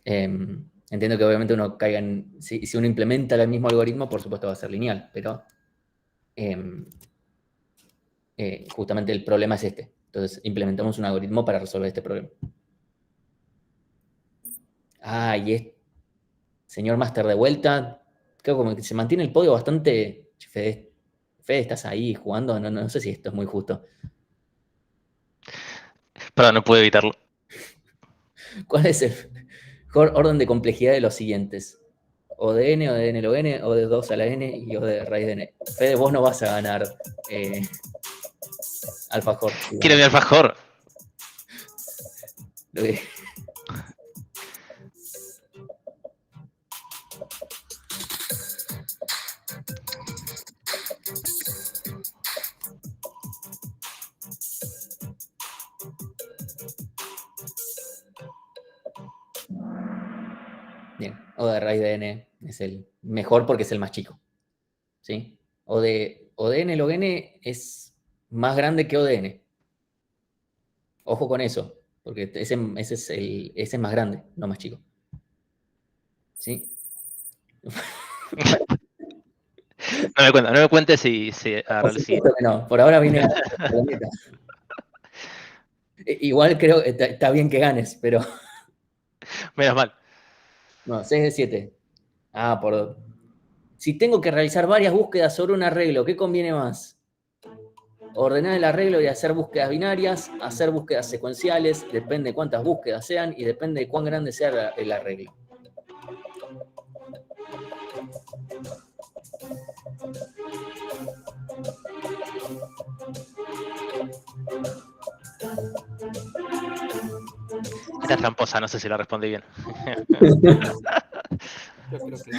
Entiendo que obviamente uno caiga en... Si uno implementa el mismo algoritmo, por supuesto va a ser lineal, pero justamente el problema es este. Entonces implementamos un algoritmo para resolver este problema. Ah, señor Master de vuelta. Creo como que se mantiene el podio bastante... Fede, estás ahí jugando. No sé si esto es muy justo. Perdón, no pude evitarlo. ¿Cuál es el mejor orden de complejidad de los siguientes? O de n, o de n log n, o de 2 a la n y o de raíz de n. Fede, vos no vas a ganar alfajor. Quiero mi alfajor. Bien, o de raíz de n es el mejor porque es el más chico. ¿Sí? O de n log n es más grande que o de n. Ojo con eso, porque ese es más grande, no más chico. ¿Sí? No me cuentes si agarra el sí. No, por ahora viene la meta. Igual creo que está bien que ganes, pero... Menos mal. No, 6 de 7. Ah, si tengo que realizar varias búsquedas sobre un arreglo, ¿qué conviene más? Ordenar el arreglo y hacer búsquedas binarias, hacer búsquedas secuenciales, depende de cuántas búsquedas sean y depende de cuán grande sea el arreglo. Esta es tramposa, no sé si la respondí bien. Yo creo que sí.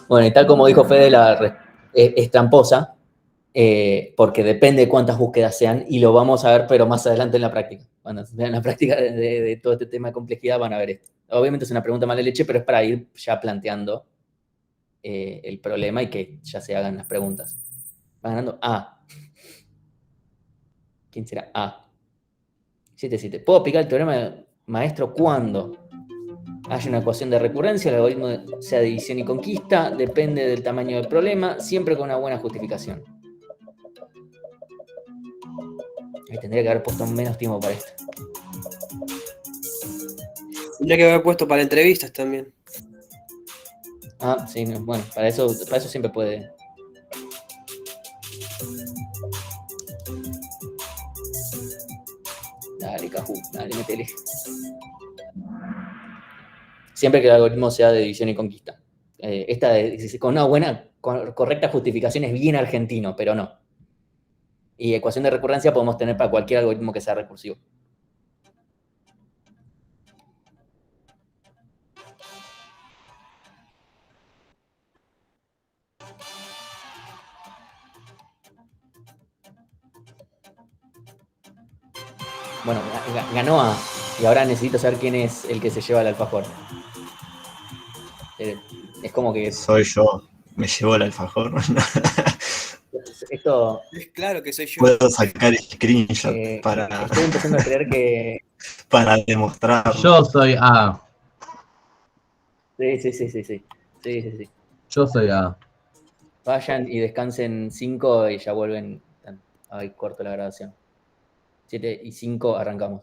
Bueno, y tal como dijo Fede, es tramposa, porque depende de cuántas búsquedas sean, y lo vamos a ver, pero más adelante en la práctica. Cuando vean la práctica de todo este tema de complejidad, van a ver esto. Obviamente es una pregunta mala leche, pero es para ir ya planteando el problema y que ya se hagan las preguntas. Va ganando A. ¿Quién será A? 7-7. ¿Puedo aplicar el teorema maestro cuando haya una ecuación de recurrencia, el algoritmo sea división y conquista, depende del tamaño del problema, siempre con una buena justificación? Ahí tendría que haber puesto menos tiempo para esto. Tendría que haber puesto para entrevistas también. Ah, sí, bueno, para eso siempre puede. Dale, Caju, dale, métele. Siempre que el algoritmo sea de división y conquista. Con una buena, correcta justificación es bien argentino, pero no. Y ecuación de recurrencia podemos tener para cualquier algoritmo que sea recursivo. Bueno, ganó A. Y ahora necesito saber quién es el que se lleva el alfajor. Es como que... Soy yo. Me llevo el alfajor. Esto... Es claro que soy yo. Puedo sacar screenshot para... Estoy empezando a creer que... para demostrar. Yo soy A. Sí. Yo soy A. Vayan y descansen 5 y ya vuelven. Ahí corto la grabación. 7 y 5 arrancamos.